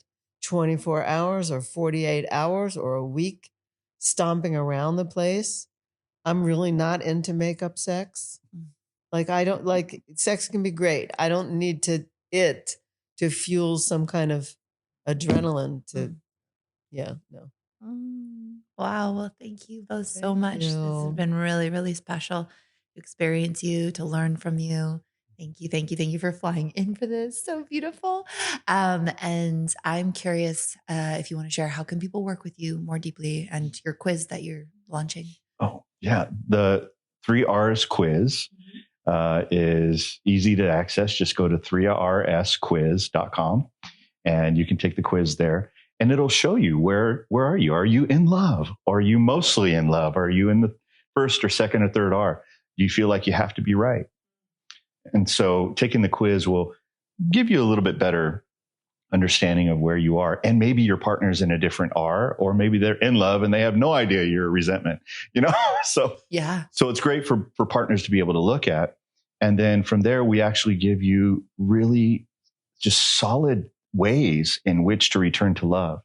24 hours or 48 hours or a week stomping around the place. I'm really not into makeup sex. Like, I don't like, sex can be great. I don't need it to fuel some kind of adrenaline to, no. Wow. Well, thank you both so Thank much. This has you. been really, really special to experience you, to learn from you. Thank you. Thank you. Thank you for flying in for this. So beautiful. And I'm curious if you want to share, how can people work with you more deeply and your quiz that you're launching? Oh, yeah. The 3 R's quiz is easy to access. Just go to 3rsquiz.com and you can take the quiz there. And it'll show you where are you? Are you in love? Are you mostly in love? Are you in the first or second or third R? Do you feel like you have to be right? And so taking the quiz will give you a little bit better understanding of where you are. And maybe your partner's in a different R, or maybe they're in love and they have no idea you're resentment, So it's great for partners to be able to look at. And then from there, we actually give you really just solid ways in which to return to love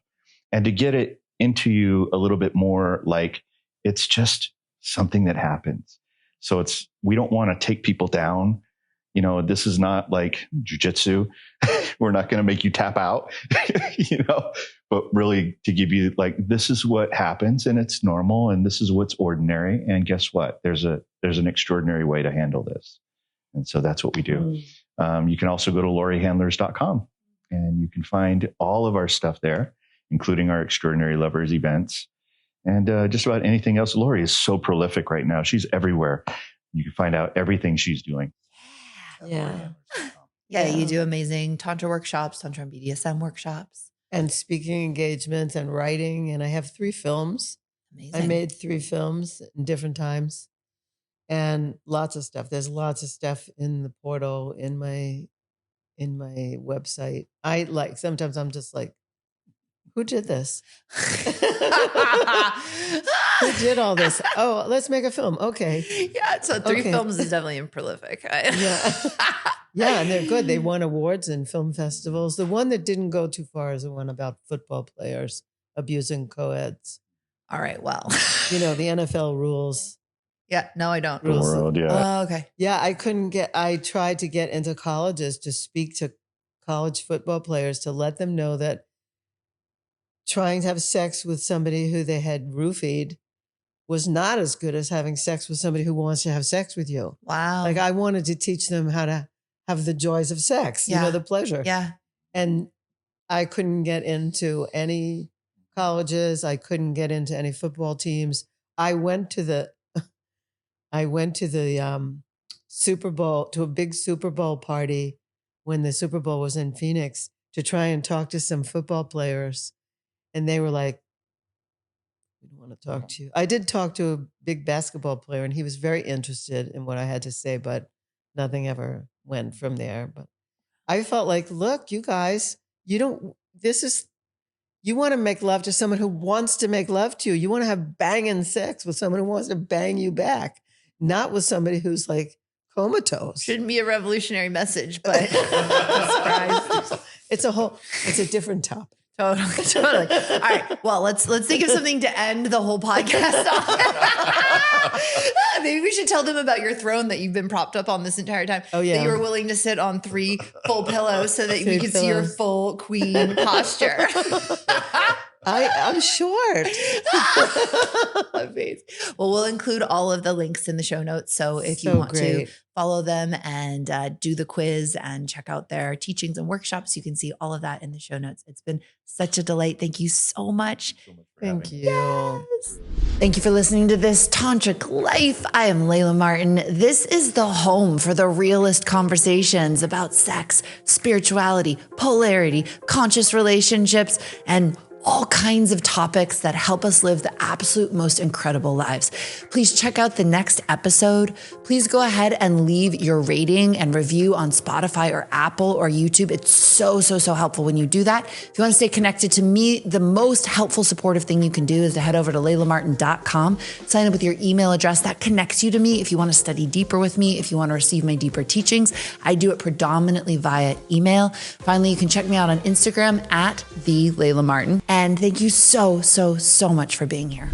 and to get it into you a little bit more like it's just something that happens. So we don't want to take people down. This is not like jujitsu. We're not going to make you tap out, but really to give you like, this is what happens and it's normal and this is what's ordinary. And guess what? There's an extraordinary way to handle this. And so that's what we do. You can also go to lauriehandlers.com and you can find all of our stuff there, including our Extraordinary Lovers events and just about anything else. Laurie is so prolific right now. She's everywhere. You can find out everything she's doing. Yeah, you do amazing Tantra workshops, Tantra and BDSM workshops. And speaking engagements and writing. And I have 3 films. Amazing. I made 3 films in different times and lots of stuff. There's lots of stuff in the portal, in my website. Sometimes I'm just like, who did this? Who did all this? Oh, let's make a film. Okay. Yeah. So 3 films is definitely prolific. Yeah. And they're good. They won awards in film festivals. The one that didn't go too far is the one about football players abusing co-eds. All right. Well, the NFL rules. Yeah. No, I don't. The world. Yeah. Oh, okay. Yeah. I tried to get into colleges to speak to college football players to let them know that trying to have sex with somebody who they had roofied was not as good as having sex with somebody who wants to have sex with you. Wow. Like I wanted to teach them how to have the joys of sex, the pleasure. Yeah. And I couldn't get into any colleges. I couldn't get into any football teams. I went to the Super Bowl, to a big Super Bowl party when the Super Bowl was in Phoenix to try and talk to some football players. And they were like, we don't want to talk to you. I did talk to a big basketball player and he was very interested in what I had to say, but nothing ever went from there. But I felt like, look, you guys, you want to make love to someone who wants to make love to you. You want to have banging sex with someone who wants to bang you back, not with somebody who's like comatose. Shouldn't be a revolutionary message, but it's a different topic. Totally. All right. Well, let's think of something to end the whole podcast on. Maybe we should tell them about your throne that you've been propped up on this entire time. Oh, yeah. That you were willing to sit on 3 full pillows so that we could see your full queen posture. I'm short. Amazing. Well, we'll include all of the links in the show notes. So if you want to follow them and do the quiz and check out their teachings and workshops, you can see all of that in the show notes. It's been such a delight. Thank you so much. Thank you. Yes. Thank you for listening to this Tantric Life. I am Layla Martin. This is the home for the realest conversations about sex, spirituality, polarity, conscious relationships, and all kinds of topics that help us live the absolute most incredible lives. Please check out the next episode. Please go ahead and leave your rating and review on Spotify or Apple or YouTube. It's so helpful when you do that. If you want to stay connected to me, the most helpful supportive thing you can do is to head over to laylamartin.com, sign up with your email address. That connects you to me if you want to study deeper with me, if you want to receive my deeper teachings. I do it predominantly via email. Finally, you can check me out on Instagram at @the Layla Martin. And thank you so much for being here.